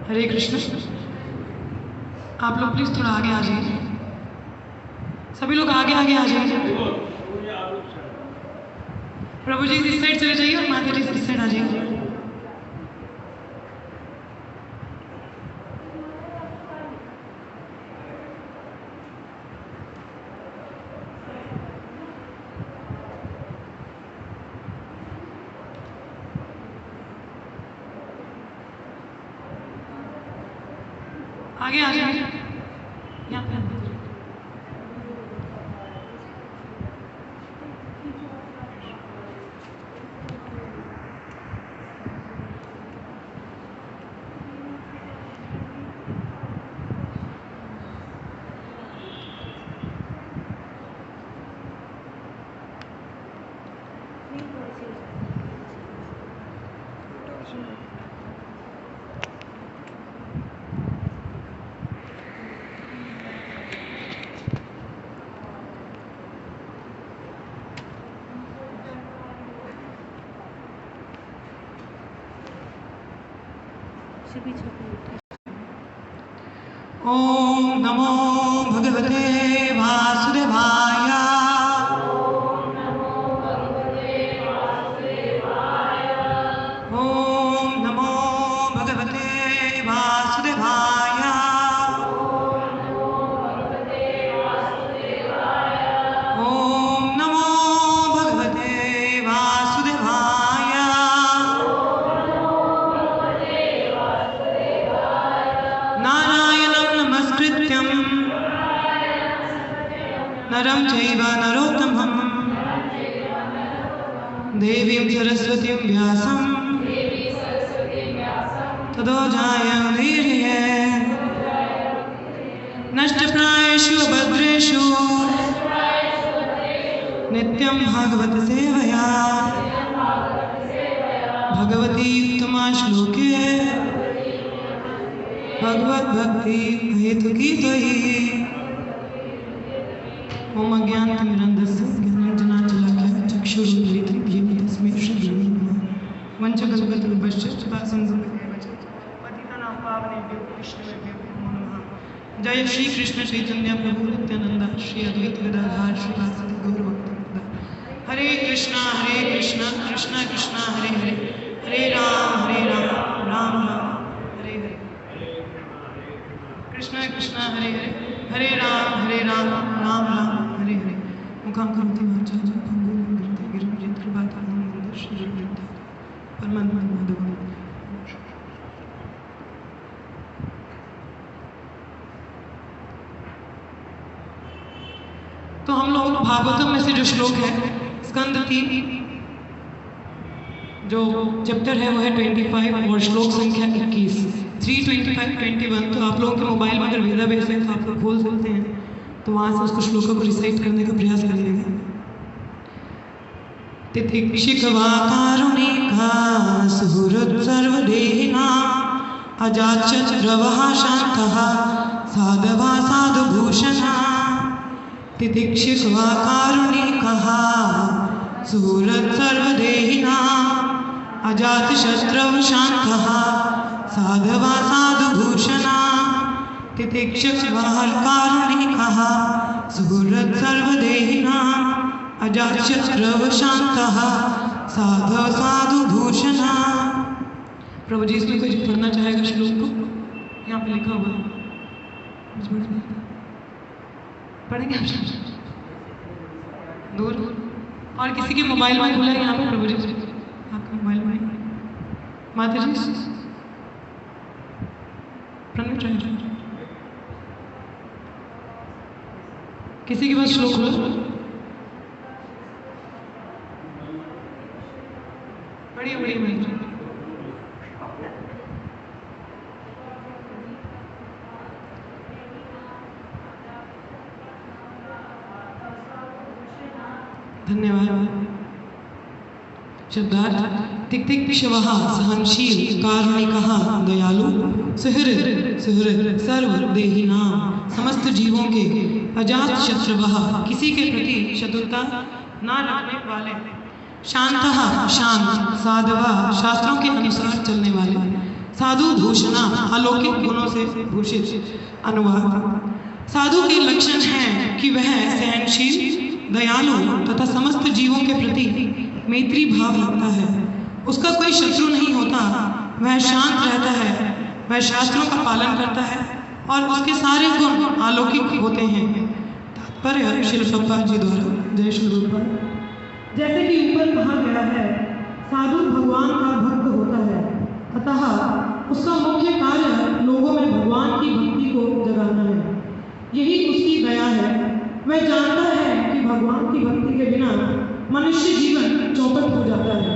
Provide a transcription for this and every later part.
हरे कृष्ण। आप लोग प्लीज थोड़ा आगे आ जाइए, सभी लोग आगे आगे आ जाइए। प्रभु जी इस साइड चले जाइए और माता जी इस साइड आ जाइए। आगे आ जाइए। यहाँ पे ओम नमो भगवते वासुदेवाय। ओम नमो भगवते वासुदेवाय। ओम नमो भगवते वासुदेवाय। ओम नमो भगवते वासुदेवाय। ओम नमो भगवते वासुदेवाय। नारायणं नमस्कृत्यं नरं चैव नरोत्तमं देवीं सरस्वतीं व्यासं ततो जयमुदीरयेत्। नष्टप्रायेषु भद्रेषु नित्यं भागवत सेवया भगवती उत्तमा श्लोके भगवत भक्ति हेतु की तोहि। ओम अज्ञानतिमिरन्धस्य ज्ञानाञ्जनाशलाकया चक्षुरुन्मीलितं येन तस्मै श्रीगुरवे नमः। वञ्चकल्पतरुभ्यश्च कृपासिन्धुभ्येव च पतितानां पावनेभ्यो वैष्णवेभ्यो नमो नमः। जय श्री कृष्ण चैतन्य प्रभु नित्यानंद श्री अद्वैत गदाधर श्रीवासदि गौरभक्तवृंद। हरे कृष्णा कृष्ण कृष्णा हरे हरे, हरे राम राम राम हरे हरे। कृष्णा कृष्णा हरे हरे, हरे राम राम राम हरे हरे। मुखां करोति वाचालं पंगुं लंघयते गिरिं यत्कृपातमहं वन्दे श्रीगुरुं परमानन्दमाधवम्। तो हम लोग भागवतम में से जो श्लोक है स्कंद 3 जो चैप्टर है वो है 25 और श्लोक संख्या 21 325 21। तो आप लोगों के मोबाइल में अगर वेदा बेस है तो आप लोग खोल सकते हैं, तो वहाँ से उसको श्लोकों को रिसाइट करने का प्रयास करिएगा। तितिक्षिकवा कारुणिका सुहृद सर्वदेहिनां अजाच्यद्रवः शान्तः साधवा साधुभूषणः। तितिक्षिकवा कारुणिकः सुहृद सर्वदेहिनां अजातशत्रव शान्तः साधवा साधुभूषणः। तितिक्षिकवा कारुणिकः सुहृद सर्वदेहिनां अजातशत्रव शान्तः साधव साधुभूषणः। प्रभु जी इसमें कुछ पढ़ना चाहेगा श्लोक को? यहाँ पे लिखा हुआ है, पढ़ेंगे आप दूर। और किसी के मोबाइल में खुला है यहाँ पे प्रभु जी, आपके मोबाइल में माता जी पढ़ना चाहिए। किसी के पास श्लोक खुला? बड़ी बड़ी मंत्र धन्यवाद। शब्दार्थ तितिक्षवः सहनशील कारुणिकः दयालु सुहृद सर्वदेहिनां समस्त जीवों के अजात शत्रुवः किसी के प्रति शत्रुता न रखने वाले शांतः शांत साधवा शास्त्रों के अनुसार चलने वाले साधु भूषणा अलौकिक गुणों से भूषित। अनुवाद साधु के लक्षण हैं कि वह सहनशील दयालु तथा समस्त जीवों के प्रति मैत्री भाव रखता है, उसका कोई शत्रु नहीं होता, वह शांत रहता है, वह शास्त्रों का पालन करता है और उसके सारे गुण अलौकिक होते हैं। तात्पर्य श्री प्रभुपाद जी द्वारा। जय श्री गुरुपाद। जैसे कि ऊपर कहा गया है, साधु भगवान का भक्त होता है, अतः उसका मुख्य कार्य लोगों में भगवान की भक्ति को जगाना है। यही उसकी दया है। वह जानता है कि भगवान की भक्ति के बिना मनुष्य जीवन चौपट हो जाता है।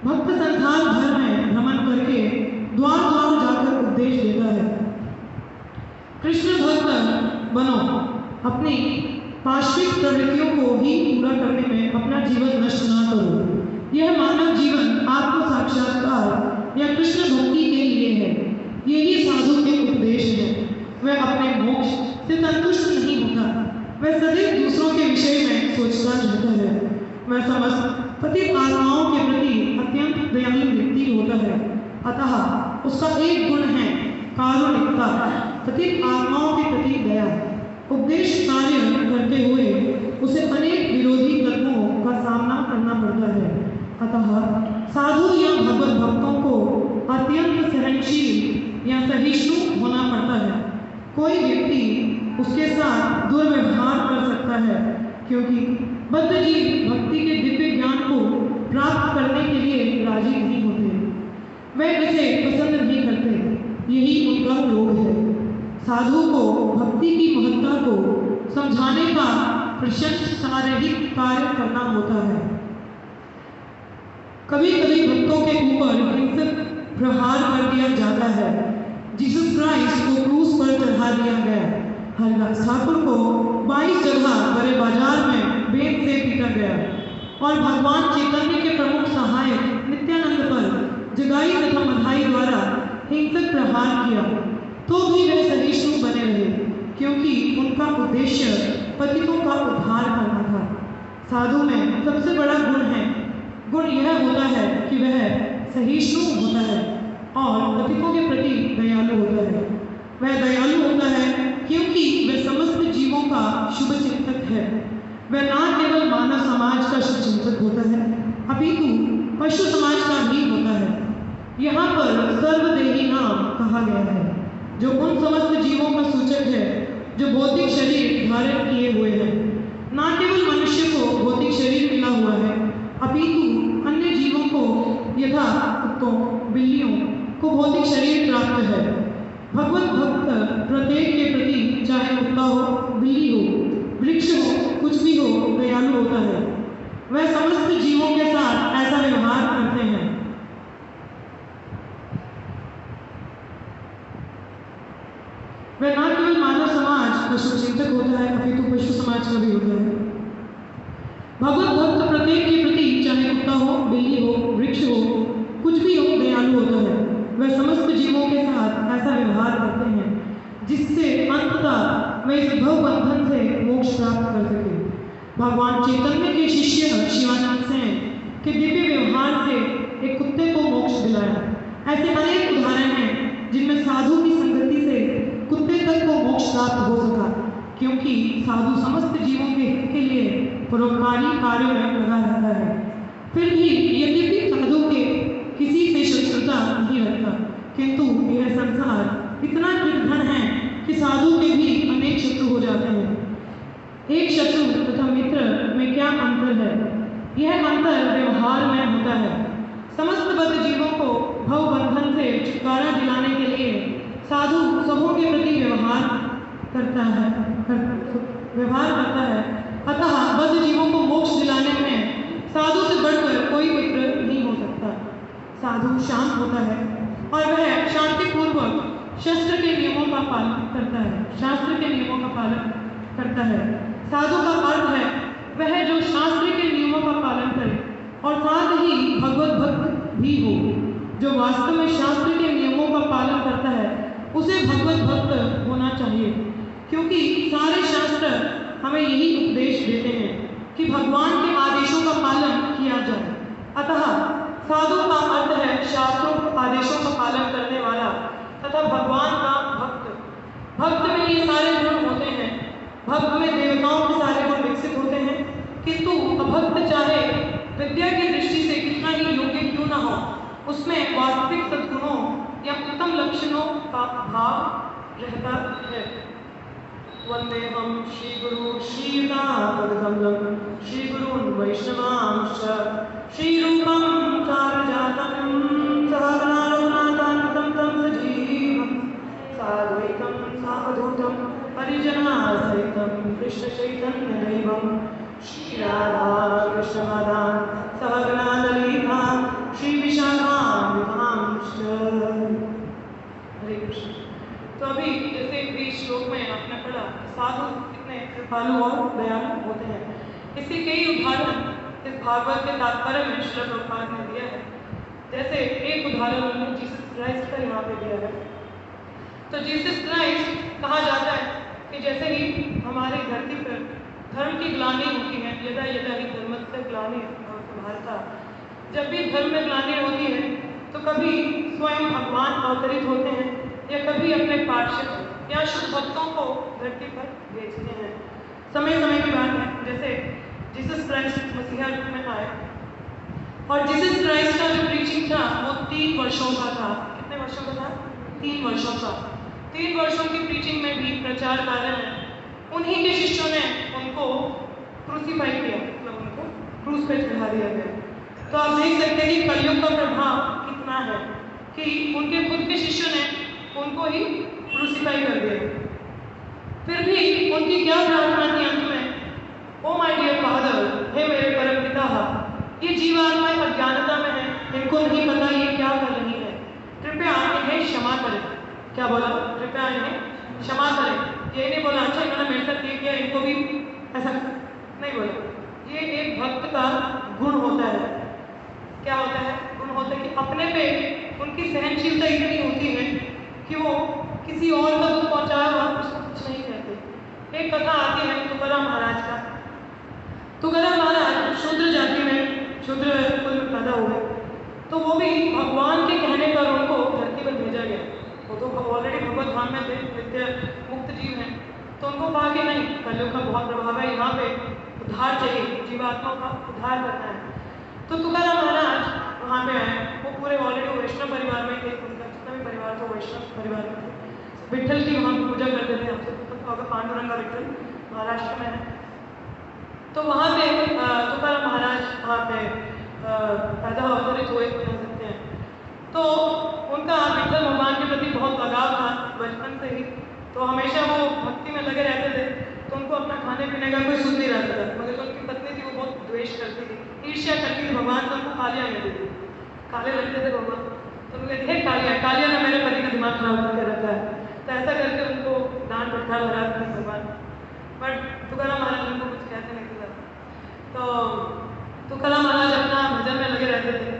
भक्त संसार भर में भ्रमण करके द्वार द्वार जाकर उपदेश देता है, कृष्ण भक्त बनो, अपनी पार्श्विक प्रवृत्तियों को ही पूरा करने में अपना जीवन नष्ट न करो। यह मानव जीवन आत्म साक्षात्कार या कृष्ण भक्ति के लिए है। यही साधु के उपदेश है। वह अपने मोक्ष से संतुष्ट नहीं होता, वह सदैव दूसरों के विषय में सोचता रहता है। वह समस्त पतित आत्माओं के प्रति अत्यंत दयालु व्यक्ति होता है, अतः उसका एक गुण है कारुणिकता, पतित आत्माओं के प्रति दया। उपदेश कार्य करते हुए उसे अनेक विरोधी तत्वों का सामना करना पड़ता है, अतः साधु या भगवत भक्तों को अत्यंत सहनशील या सहिष्णु होना पड़ता है। कोई व्यक्ति उसके साथ दुर्व्यवहार कर सकता है, क्योंकि बद्ध जीव भक्ति के दिव्य ज्ञान को प्राप्त करने के लिए राजी नहीं होते, वे इसे पसंद नहीं करते। यही उनका रोग है। साधु को भक्ति की महत्ता को समझाने का प्रशंसारहित कार्य करना होता है। कभी कभी भक्तों के ऊपर हिंसक प्रहार कर दिया जाता है। जीसस क्राइस्ट को क्रूस पर चढ़ा दिया गया। हरिदास ठाकुर को 22 जगह बड़े बाजार में बेत से पीटा गया और भगवान चैतन्य के प्रमुख सहायक नित्यानंद पर जुदाई तथा मधाई द्वारा हिंसक प्रहार किया, तो भी वे सहिष्णु बने रहे, क्योंकि उनका उद्देश्य पतितों का उद्धार करना था। साधु में सबसे बड़ा गुण यह होता है कि वह सहिष्णु होता है और पतितों के प्रति दयालु होता है। वह दयालु होता है क्योंकि वह समस्त जीवों का शुभ चिंतक है। वह न केवल मानव समाज का शुभ चिंतक होता है, अपितु पशु समाज का भी होता है। यहाँ पर सर्वदेही नाम कहा गया है, जो उन समस्त जीवों का सूचक है जो भौतिक शरीर धारण किए हुए हैं। न केवल मनुष्य को भौतिक शरीर मिला हुआ है, अपितु अन्य जीवों को यथा कुत्तों, बिल्लियों को भौतिक शरीर प्राप्त है। भगवत भक्त प्रत्येक के प्रति, चाहे कुत्ता हो, बिल्ली हो, वृक्ष हो, कुछ भी हो, दयालु होता है। वह समस्त जीवों के साथ ऐसा व्यवहार करते हैं। वह न केवल मानव समाज का शुभचिंतक होता है, अपितु पशु समाज का भी होता है। भगवत भक्त प्रत्येक के प्रति, चाहे कुत्ता हो, बिल्ली हो, वृक्ष हो, कुछ भी हो, दयालु होता है। वह समस्त जीवों के साथ ऐसा व्यवहार करते हैं जिससे अंततः वे इस भव बंधन से मोक्ष प्राप्त कर सके। भगवान चैतन्य के शिष्य शिवानंद सेन के दिव्य व्यवहार से एक कुत्ते को मोक्ष दिलाया। ऐसे अनेक उदाहरण हैं जिनमें साधु की संगति से कुत्ते तक को मोक्ष प्राप्त हो सका, क्योंकि साधु समस्त जीवों के हित के लिए परोपकारी कार्यों में लगा रहता है। फिर भी यद्यपि साधु के किसी से शत्रुता नहीं रखता, किंतु यह संसार इतना निर्धन है कि साधु के भी अनेक शत्रु हो जाते हैं। एक शत्रु तथा मित्र में क्या अंतर है? यह अंतर व्यवहार में होता है। समस्त बद्ध जीवों को भव बंधन से छुटकारा दिलाने के लिए साधु सबों के प्रति व्यवहार करता है। अतः बद्ध जीवों को मोक्ष दिलाने में साधु से बढ़कर कोई मित्र नहीं हो सकता। साधु शांत होता है और वह शांतिपूर्वक शास्त्र के नियमों का पालन करता है। शास्त्र के नियमों का पालन करता है। साधु का अर्थ है वह जो शास्त्र के नियमों का पालन करे और साथ ही भगवत भक्त भी हो। जो वास्तव में शास्त्र के नियमों का पालन करता है उसे भगवत भक्त होना चाहिए, क्योंकि सारे शास्त्र हमें यही उपदेश देते हैं कि भगवान के आदेशों का पालन किया जाए। अतः साधु का अर्थ है शास्त्रों के आदेशों का पालन करने वाला तथा भगवान का भक्त। भक्त में ये सारे गुण होते हैं। भक्त में देवताओं के सारे गुण विकसित होते हैं, किंतु अभक्त चाहे विद्या की दृष्टि से कितना ही योग्य क्यों न हो, उसमें वास्तविक सद्गुणों या उत्तम लक्षणों का भाव रहता है। वंदेहम श्री गुरु श्रीयुतापदकमलं श्री गुरून् वैष्णवांश्च श्री रूपं सारजातं सहगना रघुनाथान्वितं तं सजीवं साद्वैतं सावधूतं परिजनासहितं कृष्ण चैतन्य देवं श्री राधा कृष्ण माधव सहगना ललिता श्री विशाखान्वितांश्च। हरे कृष्ण। तो अभी जैसे इस श्लोक में आपने पढ़ा साधु कितने कृपालु और दयालु होते हैं, इसके कई उदाहरण इस भागवत के तात्पर्य में श्रील प्रभुपाद ने दिया है। जैसे एक उदाहरण उन्होंने जीसस क्राइस्ट का यहाँ पे दिया है। तो जीसस क्राइस्ट कहा जाता है कि जैसे ही हमारी धरती पर धर्म की ग्लानि होती है, यदा यदा ही धर्मस्य ग्लानिर्भवति भारत, जब भी धर्म में ग्लानि होती है तो कभी स्वयं भगवान अवतरित होते हैं या कभी अपने पार्षद या शुद्ध भक्तों को धरती पर भेजते हैं। समय समय की बात है, जैसे जीसस क्राइस्ट मसीहा रूप में आए और जीसस क्राइस्ट का जो प्रीचिंग था वो 3 वर्षों का था। कितने वर्षों का था? 3 वर्षों का। 3 वर्षों की प्रीचिंग में भी प्रचार कार्य में उन्हीं के शिष्यों ने उनको क्रूसीफाई किया, मतलब उनको क्रूस पे चढ़ा दिया गया। तो आप देख सकते हैं कि कलयुग का प्रभाव कितना है कि उनके खुद के शिष्यों ने उनको ही क्रूसीफाई कर दिया। फिर भी उनकी क्या प्रार्थना थी अंत में? ओ माय डियर फादर, हे मेरे परम पिता, ये जीवात्माएं अज्ञानता में है, इनको नहीं पता ये क्या कर रही है, कृपया इन्हें क्षमा करें। क्या बोला? कृपया इन्हें क्षमा करें। ये नहीं बोला अच्छा इन्होंने मेरे साथ ये किया इनको भी ऐसा नहीं बोला। ये एक भक्त का गुण होता है। क्या होता है? गुण बहुत है कि अपने पे उनकी सहनशीलता इतनी होती है कि वो किसी और का दुख पहुँचाया हुआ उसको कुछ नहीं कहते। एक कथा आती है तुकाराम महाराज का। तुकाराम महाराज शूद्र जाति में, शूद्र कुल में पैदा हुए, तो वो भी भगवान के कहने पर उनको धरती पर भेजा गया। वो तो ऑलरेडी भगवत धाम में थे, नित्य मुक्त जीव हैं, तो उनको कहा कि नहीं, कलयुग का बहुत प्रभाव है, यहाँ पे उद्धार चाहिए, जीवात्माओं का उद्धार करना है। तो तुकाराम महाराज वहाँ पे आए। वो पूरे ऑलरेडी वैष्णव परिवार में थे, उनका जितना भी परिवार था वैष्णव परिवार में थे। विट्ठल की वहाँ पूजा करते थे, हमसे पांडुरंगा विट्ठल महाराष्ट्र में है। तो वहाँ पे तुकाराम महाराज वहाँ पे पैदा अवतरित हुए कह सकते हैं। तो उनका विट्ठल भगवान के प्रति बहुत लगाव था बचपन से ही, तो हमेशा वो भक्ति में लगे रहते थे। तो उनको अपना खाने पीने का कोई सुध नहीं रहता था, मगर जो उनकी पत्नी थी वो बहुत द्वेष करती थी, ईर्ष्या करती थी भगवान से। उनको कालियाँ मिलती थी, काले लगते थे भगवान, तो उन्होंने ढेर कालियाँ कालियाँ ने मेरे पति का दिमाग खराब करके रखा है। तो ऐसा करके उनको डांट पटखा लगाते थे भगवान, बट तुकाराम महाराज उनको कुछ कहते नहीं थे। तो तुकाराम महाराज अपना भजन में लगे रहते थे।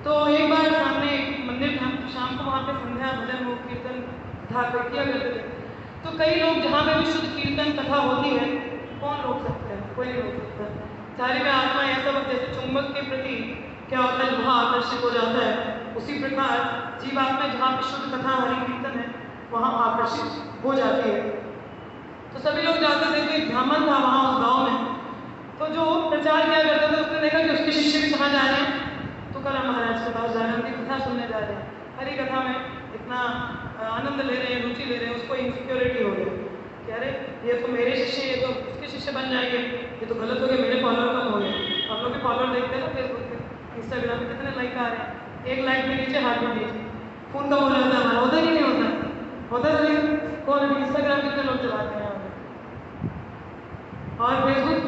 तो एक बार सामने एक मंदिर था, शाम को वहाँ पे संध्या भजन वो कीर्तन था किया करते थे। तो कई लोग, जहाँ पे भी शुद्ध कीर्तन कथा होती है, कौन रोक सकता है? कोई नहीं रोक सकता। चारी में आत्मा ऐसा वक्त जैसे चुंबक के प्रति क्या होता है, लोहा आकर्षित हो जाता है, उसी प्रकार जीवात्मा जहाँ पे शुद्ध कथा हरि कीर्तन है वहाँ आकर्षित हो जाती है। तो सभी लोग जाते थे। एक ब्राह्मण था वहाँ उस गाँव में, तो जो प्रचार किया करता था, उसने देखा कि उसके शिष्य भी कहाँ जा रहे हैं, तुकाराम महाराज के पास जा रहे हैं, उनकी कथा सुनने जा रहे हैं, हरी कथा में इतना आनंद ले रहे हैं, रुचि ले रहे हैं। उसको इनसिक्योरिटी हो गई कि अरे ये तो मेरे शिष्य, ये तो उसके शिष्य बन जाएंगे, ये तो गलत हो गया, मेरे फॉलोअर कम हो गए। आप लोग भी फॉलोअर देखते हैं ना फेसबुक पे, इंस्टाग्राम पे, कितने लाइक आ रहे हैं, एक लाइक के नीचे हाथ में नीचे खून कम हो जाता है हमारा, होता ही नहीं होता, होता है नहीं। कौन इंस्टाग्राम कितने लोग चलाते हैं और फेसबुक,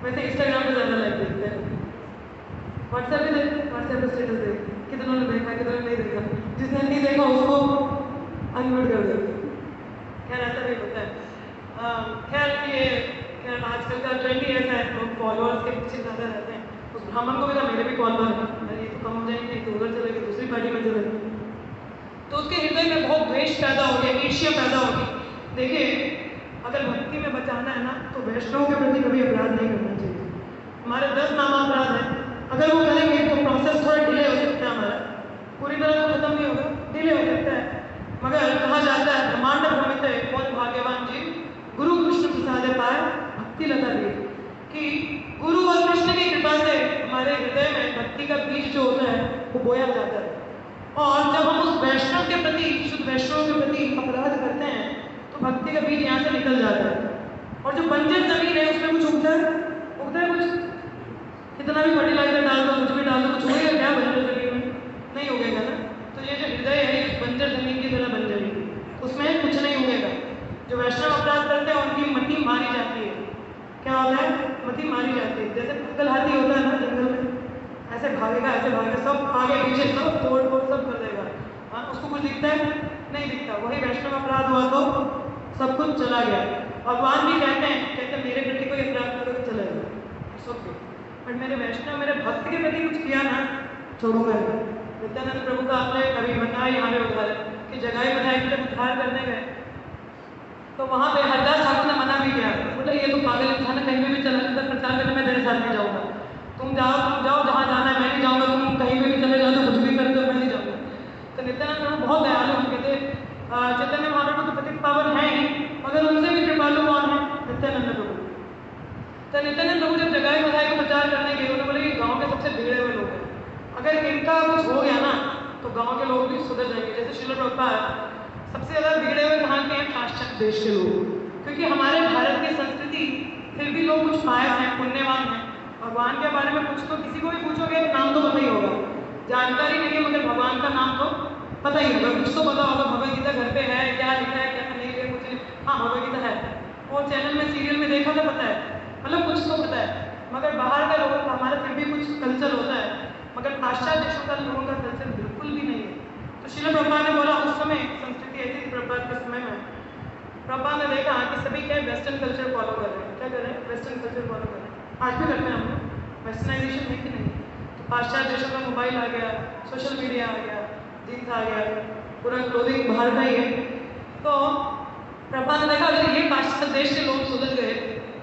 वैसे इंस्टाग्राम पे ज़्यादा लाइक देखते हैं, व्हाट्सएप पे स्टेटस देख, कितनों ने देखा कितनों ने नहीं देखा, जिसने नहीं देखा उसको अनम्यूट कर देते। खैर ऐसा भी होता है। खैर ये आजकल का ट्रेंड ही ऐसा है, लोग फॉलोअर्स के पीछे ज़्यादा रहते हैं। उस ब्राह्मण को भी था, मेरे भी फॉलोअर हैं, अरे ये तो कम हो जाएंगे, तो उधर चले गए, दूसरी पार्टी में चले गए। तो उसके हृदय में बहुत द्वेष पैदा हो गया, ईर्ष्या पैदा हो गई। देखिए, अगर भक्ति में बचाना है ना, तो वैष्णव के प्रति कभी अपराध नहीं करना चाहिए। हमारे 10 नामापराध हैं, अगर वो करेंगे तो प्रोसेस थोड़ा डिले हो सकता है, हमारा पूरी तरह तो खत्म नहीं होगा, डिले हो सकता है। मगर कहा जाता है ब्रह्मांड भ्रमित है कौन भाग्यवान जीव, गुरु कृष्ण प्रसाद पाए भक्ति लता दी, कि गुरु और कृष्ण की कृपा से हमारे हृदय में भक्ति का बीज जो होता है वो बोया जाता है। और जब हम उस वैष्णव के प्रति, शुद्ध वैष्णव के प्रति अपराध करते हैं, तो भक्ति का बीज यहाँ से निकल जाता है। और जो बंजर जमीन है उसमें कुछ उगता है कुछ, कितना भी फर्टिलाइजर डाल दो, कुछ भी डाल दो, कुछ उगेगा क्या बंजर जमीन में? नहीं उगेगा ना। तो ये जो हृदय है इस बंजर जमीन की तरह बन जाएगी, उसमें कुछ नहीं उगेगा। जो वैष्णव अपराध करते हैं उनकी मति मारी जाती है। क्या होता है? मति मारी जाती है। जैसे पागल हाथी होता है ना जंगल में, ऐसे भागेगा, सब आगे पीछे सब तोड़ फोड़ सब कर देगा। हाँ, उसको कुछ दिखता है? नहीं दिखता। वही वैष्णव अपराध हुआ तो सब कुछ चला गया। भगवान भी कहते हैं मेरे प्रति कोई अपराध करो तो चलेगा, ओके, बट मेरे वैष्णव, मेरे भक्त के प्रति कुछ किया ना, छोड़ूंगा। नित्यानंद प्रभु का आपने कभी बताया यहाँ पे उदाहरण कि जगाई बधाई के जब उद्धार करने गए, तो वहाँ पे हरदास ठाकुर ने मना भी किया, बोले ये तो पागल इंसान है, कहीं भी चला जाता प्रचार करने, मैं तेरे साथ नहीं जाऊँगा। तुम जाओ जहाँ जाना है, मैं नहीं जाऊँगा। तुम कहीं भी चले जाओ तो कुछ भी करते हो, मैं नहीं जाऊँगा। तो नित्यानंद प्रभु बहुत दयालु कहते, चैतन्य महाप्रभु तो पतित पावन है ही, मगर उनसे भी कृपालु कौन है? नित्यानंद प्रभु। तो नित्यानंद प्रभु जब जगाई बधाई को प्रचार करने गए, उन्होंने बोले कि गाँव के सबसे भीड़े हुए लोग हैं, अगर इनका कुछ हो गया ना तो गाँव के लोग भी सुधर जाएंगे। जैसे श्रील प्रभुपाद सबसे ज़्यादा भीड़े हुए कहाँ के हैं? पाश्चात्य देश के लोग, क्योंकि हमारे भारत की संस्कृति फिर भी लोग कुछ पायस हैं, पुण्यवान हैं। भगवान के बारे में कुछ तो किसी को भी पूछोगे नाम तो पता ही होगा, जानकारी नहीं है मगर भगवान का नाम तो पता ही होगा, कुछ तो पता होगा। भगवदगीता घर पे है, क्या लिखा है क्या नहीं है, कुछ नहीं। हाँ, भगवदगीता है, वो चैनल में सीरियल में देखा तो पता है, मतलब कुछ तो पता है। मगर बाहर का लोगों का हमारा फिर भी कुछ कल्चर होता है, मगर पाश्चात्य देशों का लोगों का कल्चर बिल्कुल भी नहीं है। तो श्रील प्रभुपाद ने बोला, उस समय संस्कृति ऐसी थी प्रभुपाद के समय में, प्रभुपाद ने देखा कि सभी क्या वेस्टर्न कल्चर फॉलो कर रहे हैं। क्या कर रहे हैं? वेस्टर्न कल्चर फॉलो कर रहे हैं। आज भी करते हैं हम लोग, वेस्टर्नाइजेशन है कि नहीं? तो पाश्चात्य देशों में मोबाइल आ गया, सोशल मीडिया आ गया, जीन्स आ गया, पूरा क्लोथिंग बाहर का ही है। तो प्रभा ने देखा अगर ये पाश्चात्य देश के लोग सुधर गए,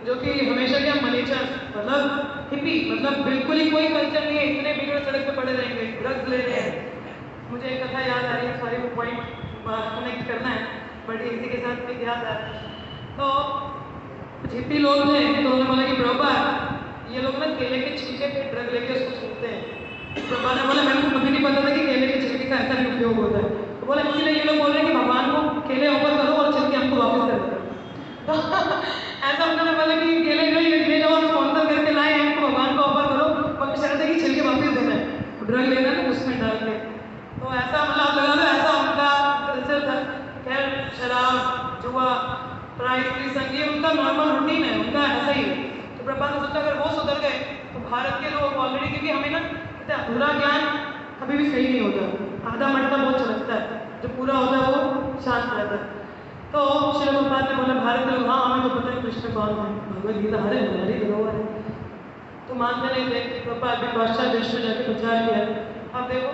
जो कि हमेशा क्या मनीचर मतलब हिपी, मतलब बिल्कुल ही कोई कल्चर नहीं है, इतने बिगड़ सड़क पे पड़े रहेंगे, ड्रग्स ले रहे हैं। मुझे एक कथा याद आ रही है, सॉरी वो पॉइंट कनेक्ट करना है, बट इसी के साथ एक याद आ रहा है। तो कुछ हिप्पी लोग थे, तो उन्होंने बोला कि प्रभुपाद ये लोग ना केले के छिलके पे ड्रग लेके उसको सूखते हैं। प्रभुपाद ने बोला मेरे को कभी नहीं पता था कि केले के छिलके का ऐसा भी उपयोग होता है। तो बोला इसीलिए ये लोग बोल रहे हैं कि भगवान को केले ऑफर करो और छिलके हमको वापस कर दो। तो ऐसा उन्होंने बोला कि केले ले जाओ और स्पॉन्सर करके लाए हैं, हमको भगवान को ऑफर करो, पर शर्त है कि छिलके वापस देना है, ड्रग लेना है उसमें डाल के। तो ऐसा मतलब लगा लो ऐसा उनका कल्चर था। खैर शराब, जुआ, प्राइस की संगीत उनका नॉर्मल रूटीन है, उनका ऐसा ही है। तो प्रभुपाद ने सोचा अगर वो सुधर गए तो भारत के लोग ऑलरेडी, क्योंकि हमें ना कहते हैं अधूरा ज्ञान कभी भी सही नहीं होता, आधा मटका बहुत चलता है, जो पूरा होता है वो शांत रहता है। तो श्री प्रभुपाद ने बोला भारत के लोग हाँ हमें तो पता है कृष्ण कौन है, भगवद गीता हमारी धरोहर है। तो मानते नहीं थे। प्रभुपाद ने पाश्चात्य देश में जाकर प्रचार किया। अब देखो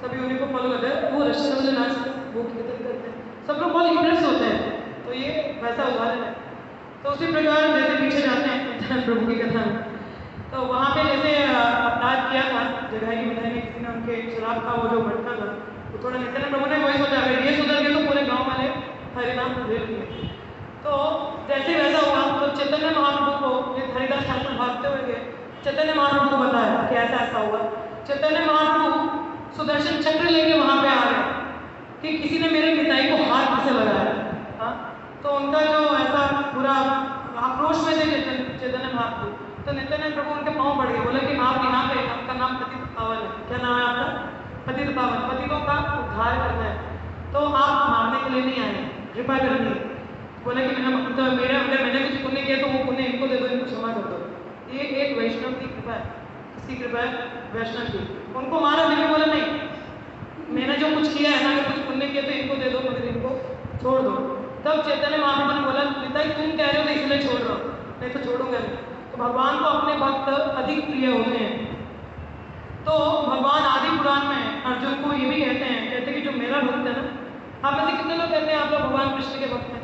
सभी उन्हीं को फॉलो करते हैं, वो रशियन वाले नाच वो कीर्तन करते हैं, सब लोग बहुत इंटरेस्ट होते हैं। तो ये वैसा उदाहरण है। तो उसी प्रकार जैसे पीछे जाते हैं प्रभु की कथा में, तो वहाँ पे जैसे अपराध किया था जगह की विधायक ने, किसी ने उनके शराब का वो जो मटका था वो थोड़ा नित्यानंद प्रभु ने वही सोचा अगर ये सुधर गए तो पूरे गाँव वाले हरिनाम ले लिए। तो जैसे वैसा हुआ तो चैतन्य महाप्रभु को ये हरिदास ठाकुर भागते हुए गए, चैतन्य महाप्रभु को बताया कि ऐसा ऐसा हुआ। चैतन्य महाप्रभु सुदर्शन चक्र लेके वहाँ पे आ गए कि किसी ने मेरे पिताई को हाथ कैसे लगाया। हाँ, तो उनका जो ऐसा पूरा आक्रोश में थे चैतन्य महाप्रभु, तो नित्यानंद प्रभु उनके पाँव पड़ गए, बोले कि आप यहाँ पे, आपका नाम पतित पावन है। क्या नाम है आपका? पतित पावन, पतितों का उद्धार करना है, तो आप मारने के लिए नहीं आए, कृपा करनी है। बोले कि मेरा अगर मैंने कुछ पुण्य किया तो वो पुण्य इनको दे दो, इनको क्षमा कर दो। ये एक वैष्णव की कृपा है, किसकी कृपा है? वैष्णव की। उनको मारा, लेकिन बोला नहीं मैंने जो कुछ किया है ना, अगर कुछ पुण्य किया तो इनको दे दो, मगर इनको छोड़ दो। तब चैतन्य महाप्रभु ने बोला पिताजी तुम कह रहे हो तो इसलिए छोड़ रहा हूँ, नहीं तो छोड़ूंगा नहीं। तो भगवान को अपने भक्त अधिक प्रिय होते हैं। तो भगवान आदि पुराण में अर्जुन को ये भी कहते हैं कि जो मेरा भक्त है ना, आप में से कितने लोग कहते हैं आप लोग भगवान कृष्ण के भक्त हैं?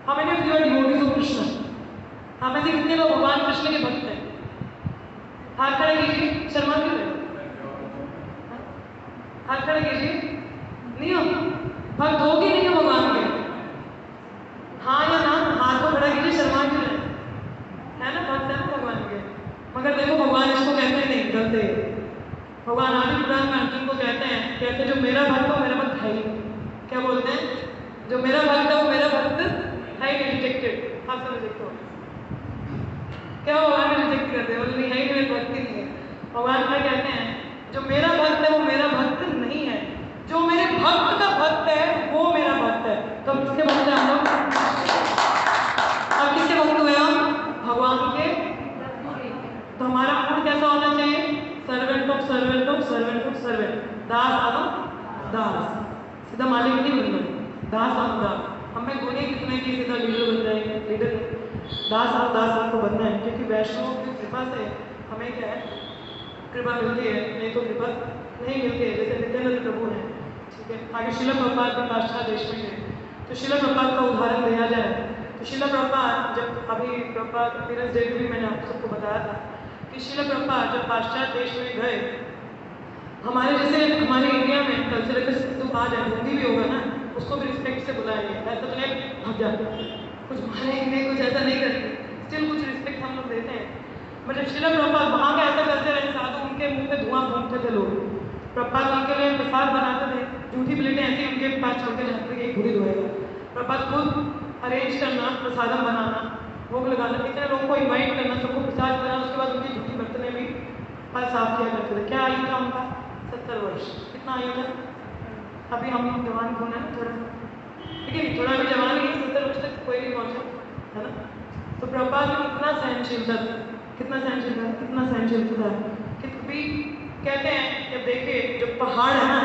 How many of you are devotees of Krishna? आप में से कितने लोग भगवान कृष्ण के भक्त हैं? हाथ खड़े कीजिए, शर्मा क्यों रहे? हाथ खड़े कीजिए, नहीं हो भक्त हो कि नहीं हो भगवान के? हाँ या ना, हाथ को खड़ा कीजिए, शर्मा क्यों रहे? है ना, भक्त है ना भगवान के। मगर देखो भगवान इसको कहते हैं नहीं, गलत है। भगवान आदि पुराण में अर्जुन को कहते हैं जो मेरा भक्त हो मेरा भक्त है ही। क्या बोलते हैं? जो मेरा भक्त है वो मेरा भक्त है ही, रिजेक्टेड। आप समझ सकते हो क्या भगवान रिजेक्ट करते हैं, बोले नहीं है ही, मेरे भक्त ही नहीं है। भगवान क्या कहते हैं? जो मेरा भक्त है वो मेरा भक्त नहीं है, जो मेरे भक्त का भक्त है वो मेरा भक्त है। तो अब किसके भक्त हैं हम लोग? अब किसके भक्त हुए हम? भगवान के। तो हमारा मूड कैसा होना चाहिए? Servant of servant of servant of servant, दास आनो दास। सीधा मालिक नहीं बनना, दास आनो दास। हमें गुणे कितने की सीधा लीडर बन जाएंगे, लीडर दास आनो दास हमको बनना है। क्योंकि वैष्णव की कृपा से हमें क्या है, कृपा मिलती है, नहीं तो कृपा नहीं मिलती है। जैसे नित्यानंद प्रभु हैं, ठीक है। आगे शिला प्रभुपाद के पाश्चात्य देश में गए, तो शिला प्रभुपाद का उदाहरण दिया जाए तो शिला प्रभुपाद जब अभी प्रभुपाद पीरस डे भी मैंने आप सबको बताया था कि शिला प्रभुपाद जब पाश्चात्य देश में गए, हमारे जैसे हमारे इंडिया में कल्चर का तो आ जाए, हिंदी भी होगा ना, उसको भी रिस्पेक्ट से बुलाएंगे, ऐसा तो नहीं भाग जाते कुछ मानेंगे कुछ ऐसा नहीं करते, स्टिल कुछ रिस्पेक्ट हम लोग देते हैं। मतलब शिला प्रभुपाद वहाँ का ऐसा करते रहे, साधु उनके मुंह पे धुआं फूंकते थे लोग। प्रभुपाद उनके लिए प्रसाद बनाते थे, झूठी प्लेटें ऐसी उनके पास छोड़ के जाते थे, एक पूरी धोएगा। प्रभुपाद खुद अरेंज करना, प्रसादम बनाना, भोग लगाना, कितने लोगों को इन्वाइट करना, सबको प्रसाद करना, उसके बाद उनकी झूठी बर्तनें भी पास साफ किया करते थे। क्या आयु था उनका? 70 वर्ष। कितना आयु था? अभी हम जवान होना है थोड़ा, ठीक है, थोड़ा अभी जवान नहीं, 70 वर्ष तक कोई नहीं पहुँचा, है ना। तो प्रभुपाद में कितना सहनशील था, कितना सहनशील था, कितना सहनशील था कि कभी कहते हैं जब देखिए जो पहाड़ है ना,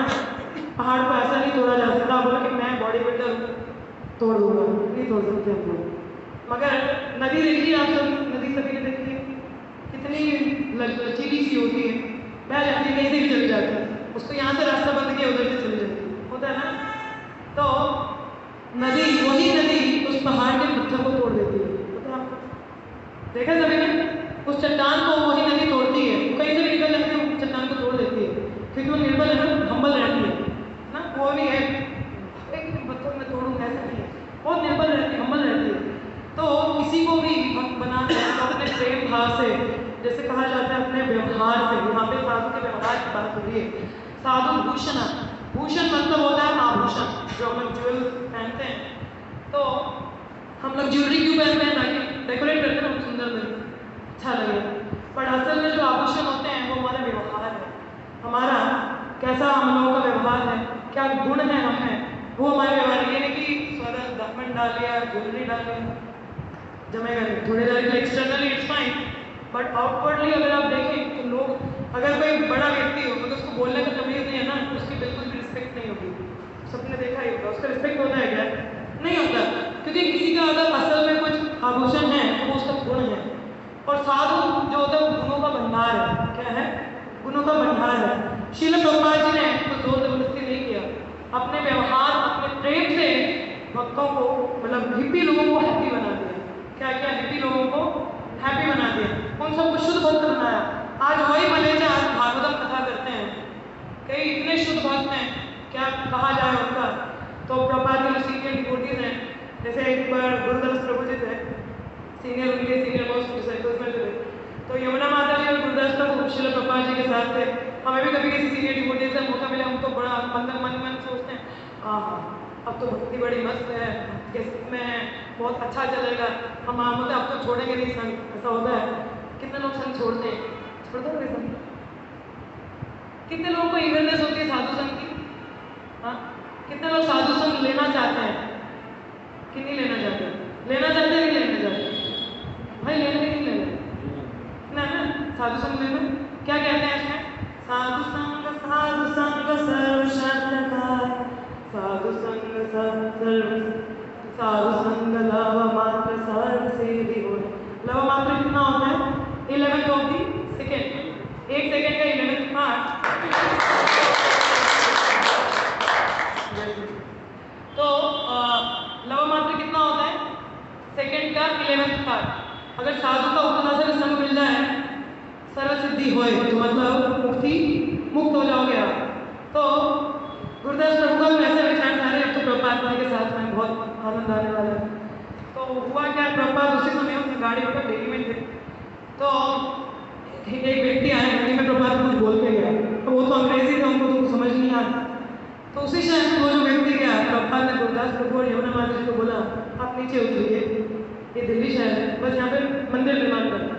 पहाड़ को ऐसा नहीं तोड़ा जा सकता। बोला कि मैं बॉडी बिल्डर हूँ, तोड़ दूंगा, नहीं तोड़ सकते हम लोग। मगर नदी देखिए आप सब, नदी सभी ने देखी है, कितनी लचीली सी होती है, बह जाती है, कहीं से भी चली जाती है, उसको यहाँ से रास्ता बंद किया उधर से चली जाती है, होता है ना। तो नदी, वही नदी उस पहाड़ के पत्थर को तोड़ देती है, पता है आपको? देखा सभी ने? उस चट्टान को वही नदी तोड़ती है, कहीं से भी निकल जाती है, उस चट्टान को तोड़ देती है, क्योंकि वो निर्बल है ना, हम्बल रहती है ना, वो नहीं है एक पत्थर में तोड़ूंगा ऐसा नहीं है, बहुत निर्बल रहती है, हम्बल रहती है। तो किसी को भी भक्त बनाना है तो अपने प्रेम भाव से, जैसे कहा जाता है अपने व्यवहार से, यहाँ पे साधु के व्यवहार की बात हो रही है। साधु भूषण, भूषण मतलब होता है आभूषण, जो हम लोग ज्वेल पहनते हैं। तो हम लोग ज्वेलरी क्यों पहनते हैं? ताकि डेकोरेट करते हैं, बहुत सुंदर लगे, अच्छा लगे। पर असल में जो आभूषण होते हैं वो हमारा व्यवहार है, हमारा कैसा हम लोगों का व्यवहार है, क्या गुण है हमें, वो हमारे व्यवहार। ये नहीं कि सारा डायमंड डाल लिया, ज्वेलरी डाल लिया, जमेगा नहीं। थोड़ी देर के externally it's fine, but outwardly अगर आप देखें तो लोग, अगर कोई बड़ा व्यक्ति हो अगर उसको बोलने का तमीज़ नहीं है ना, उसकी बिल्कुल भी रिस्पेक्ट नहीं होगी। सबने देखा ही होगा, उसका रिस्पेक्ट होता है क्या? नहीं होता, क्योंकि किसी का अगर असल में कुछ आभूषण है तो वो उसका गुण है। और साधु जो होता है गुणों का भंडार है। क्या है? गुणों का भंडार है। श्रील प्रभुपाद जी ने तो जोर जबरदस्ती नहीं किया, अपने व्यवहार, अपने प्रेम से भक्तों को, मतलब हिप्पी लोगों को हैप्पी बना दिया। क्या क्या? हिप्पी लोगों को हैप्पी बना दिया, उन सबको शुद्ध भक्त बनाया। आज वही मलेचा भागवतम कथा करते हैं, कई इतने शुद्ध भक्त हैं, क्या कहा जाए उनका। तो प्रभुपाद के सीनियर डिवोटीज हैं, जैसे एक बार गुरुदास प्रभु जी थे, सीनियर, उनके सीनियर मोस्ट डिसाइपल्स में थे। तो यमुना माता जी और गुरुदास प्रभु श्रील प्रभुपाद जी के साथ थे। हमें भी कभी किसी सीनियर डिवोटीज से मौका मिला, हम तो बड़ा मन सोचते हैं, हाँ अब तो भक्ति बड़ी मस्त है, में है, बहुत अच्छा चलेगा, हम मतलब अब तो छोड़ेंगे नहीं संग, ऐसा होता है। कितने लोग संग छोड़ते हैं? छोड़ते हैं संग? कितने लोगों को ईगरनेस होती है साधु संग की? हाँ, कितने लोग साधु संग लेना चाहते हैं कि नहीं लेना चाहते? लेना चाहते हैं कि नहीं लेना चाहते? भाई लेना कि नहीं लेना? ना साधु संग लेना क्या कहते हैं इसमें? साधु संग सर्वशास्त्रकार, साधु संग साधु संग लव मात्र सर्व सिद्धि हो। लव मात्र कितना होता है? 11th ऑफ दी सेकेंड, एक सेकेंड का 11th पार्ट। तो लव मात्र कितना होता है? सेकेंड का 11th पार्ट। अगर साधु का उपदास में संग मिल जाए, सर्व सिद्धि होए, तो मतलब मुक्त हो जाओगे आप। तो गुरुदास प्रभु का वैसे विचार था, अब तो प्रभुपाद जी के साथ में बहुत आनंद आने वाला है। तो हुआ क्या, प्रभुपाद उसी समय अपनी गाड़ी पर दिल्ली में थे। तो एक व्यक्ति आया हिंदी में, प्रभुपाद कुछ बोल के गया, तो वो तो अंग्रेजी थे, उनको तो कुछ समझ नहीं आया। तो उसी शहर में वो जो व्यक्ति गया, प्रभुपाद ने गुरुदास प्रभु और यमुना माता जी को बोला, आप नीचे उतरिए, ये दिल्ली शहर है, बस यहाँ पे मंदिर निर्माण करना।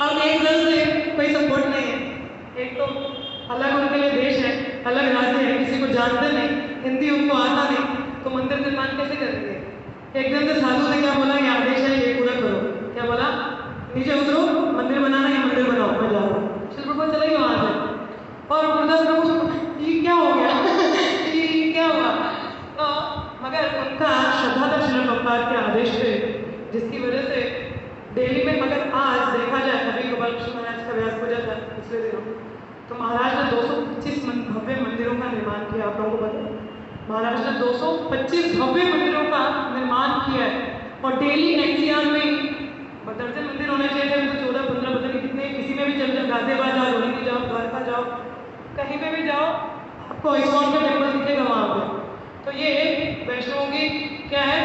अब एक दल से कोई सपोर्ट नहीं है, एक तो अलग उनके लिए देश है, अलग राज्य है, किसी को जानते नहीं, हिंदी उनको आता नहीं, तो मंदिर निर्माण कैसे करेंगे? एकदम से साधु ने क्या बोला, ये आदेश है, ये पूरा करो। क्या बोला? नीचे उतरो, मंदिर बनाना है, मंदिर बनाओ, मैं जा रहा हूँ। श्री प्रभु चले गए वहाँ से, और गुरुदास प्रभु ये क्या हो गया ये क्या हुआ? तो मगर उनका श्रद्धा था श्रील प्रभुपाद के आदेश पे, जिसकी वजह से दिल्ली में, अगर आज देखा जाए, अभी गोपाल कृष्ण महाराज का व्यास पूजा था पिछले दिनों, तो महाराज ने 225 भव्य मंदिरों का निर्माण किया। आप लोगों को पता है, महाराज ने 225 भव्य मंदिरों का निर्माण किया है। और डेली एनसीआर में दर्जन मंदिर होने चाहिए थे, तो 14-15 पता नहीं कितने, किसी में भी चल जाओ, गाजियाबाद जाओ, रोहिणी जाओ, द्वारका जाओ, कहीं पे भी जाओ, आपको इस्कॉन का टेम्पल दिखेगा वहाँ पे। तो ये वैष्णवों की क्या है,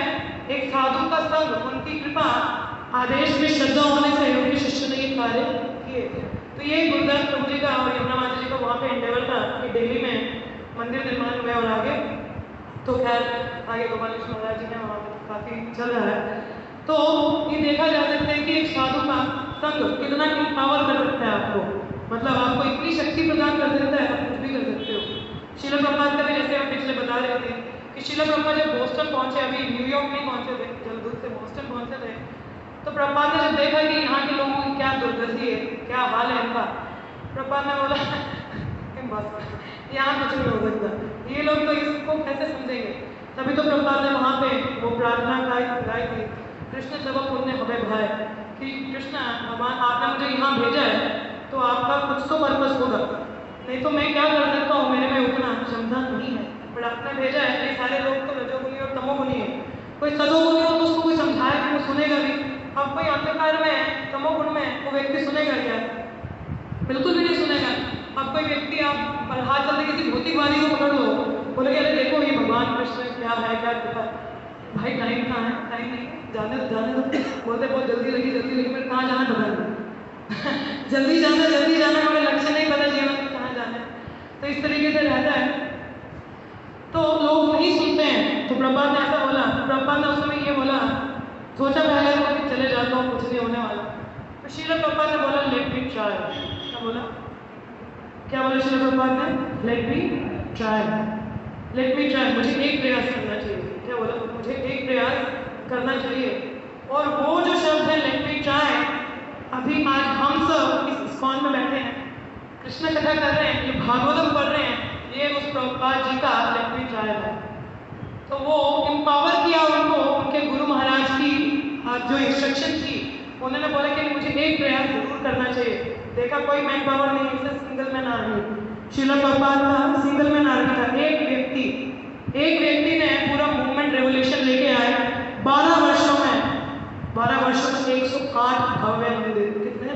एक साधु का संग, उनकी कृपा, आदेश में श्रद्धा होने से उनके शिष्य ने ये कार्य किए। तो ये गुरुदास प्रभु जी का और यमुना माता जी का वहाँ पे एंडेवर था कि दिल्ली में मंदिर निर्माण हुआ। और आगे तो खैर आगे गोपाल कृष्ण महाराज जी ने वहाँ पे काफ़ी चल रहा है। तो ये देखा जा सकता है कि एक साधु का संग कितना पावर कर सकता है आपको, मतलब आपको इतनी शक्ति प्रदान कर सकता है, आप कुछ भी कर सकते हो। श्रील प्रभुपाद का भी जैसे हम पिछले बता रहे थे कि श्रील प्रभुपाद जब बोस्टन पहुँचे, अभी न्यूयॉर्क नहीं पहुँचे थे, जलदूत से बोस्टन पहुँचे थे, तो प्रभुपाद ने जब देखा कि यहाँ के लोगों की क्या दुर्गति है, क्या हाल है इनका, प्रभुपाद ने बोला बस यहाँ कुछ नहीं हो सकता, ये लोग तो इसको कैसे समझेंगे। तभी तो प्रभुपाद ने वहाँ पे वो प्रार्थना गाई थी, कृष्ण तब पुण्य हमें भाई, कि कृष्ण भगवान आपने मुझे यहाँ भेजा है तो आपका कुछ तो पर्पस होगा, नहीं तो मैं क्या कर सकता हूँ, मेरे में उतना क्षमता नहीं है। बट आपने भेजा है, ये सारे लोग तो रजोगुनी और तमोगुनी है, कोई सदोगुनी हो तो उसको कोई समझाए कि वो सुनेगा भी। अब कोई अंधकार में है, तमोगुण में, वो व्यक्ति सुनेगा क्या? बिल्कुल भी नहीं सुनेगा। अब कोई व्यक्ति आप हाथ चलते किसी भौतिकवादी को पकड़ लो, बोलेगे अरे देखो ये भगवान कृष्ण क्या है, क्या कृपा। भाई टाइम कहाँ है, टाइम नहीं, जाने दो। बोलते बहुत जल्दी लगी फिर कहाँ जाना पता नहीं। जल्दी जाना हमारे लक्ष्य नहीं पता जीवन में कहाँ जाना है। तो इस तरीके से रहता है, तो लोग नहीं सुनते हैं। तो प्रभुपाद ने ऐसा बोला, प्रभुपाद ने उस समय ये बोला, सोचा पहले तो चले जाता हूँ, कुछ नहीं होने वाला। तो श्रील प्रभुपाद ने बोला लेट मी ट्राई। क्या बोला श्रील प्रभुपाद ने? लेट मी ट्राई, मुझे एक प्रयास करना चाहिए। क्या बोला? मुझे एक प्रयास करना चाहिए। और वो जो शब्द है लेट मी ट्राई, अभी आज हम सब इस इस्कॉन में बैठे हैं, कृष्ण कथा कर रहे हैं, ये भागवतम पढ़ रहे हैं, ये उस प्रभुपाद जी का लेट मी ट्राई है। तो वो एम्पावर किया उनको, उनके गुरु महाराज की जो इंस्ट्रक्शन थी, उन्होंने बोला कि मुझे एक प्रयास जरूर करना चाहिए। देखा कोई मैन पावर नहीं, इससे single man army. Srila Prabhupada का सिंगल मैन आर्मी था। एक व्यक्ति ने पूरा मूवमेंट रेवोल्यूशन लेके आए 12 वर्षों में 108 भव्य मंदिर। कितने?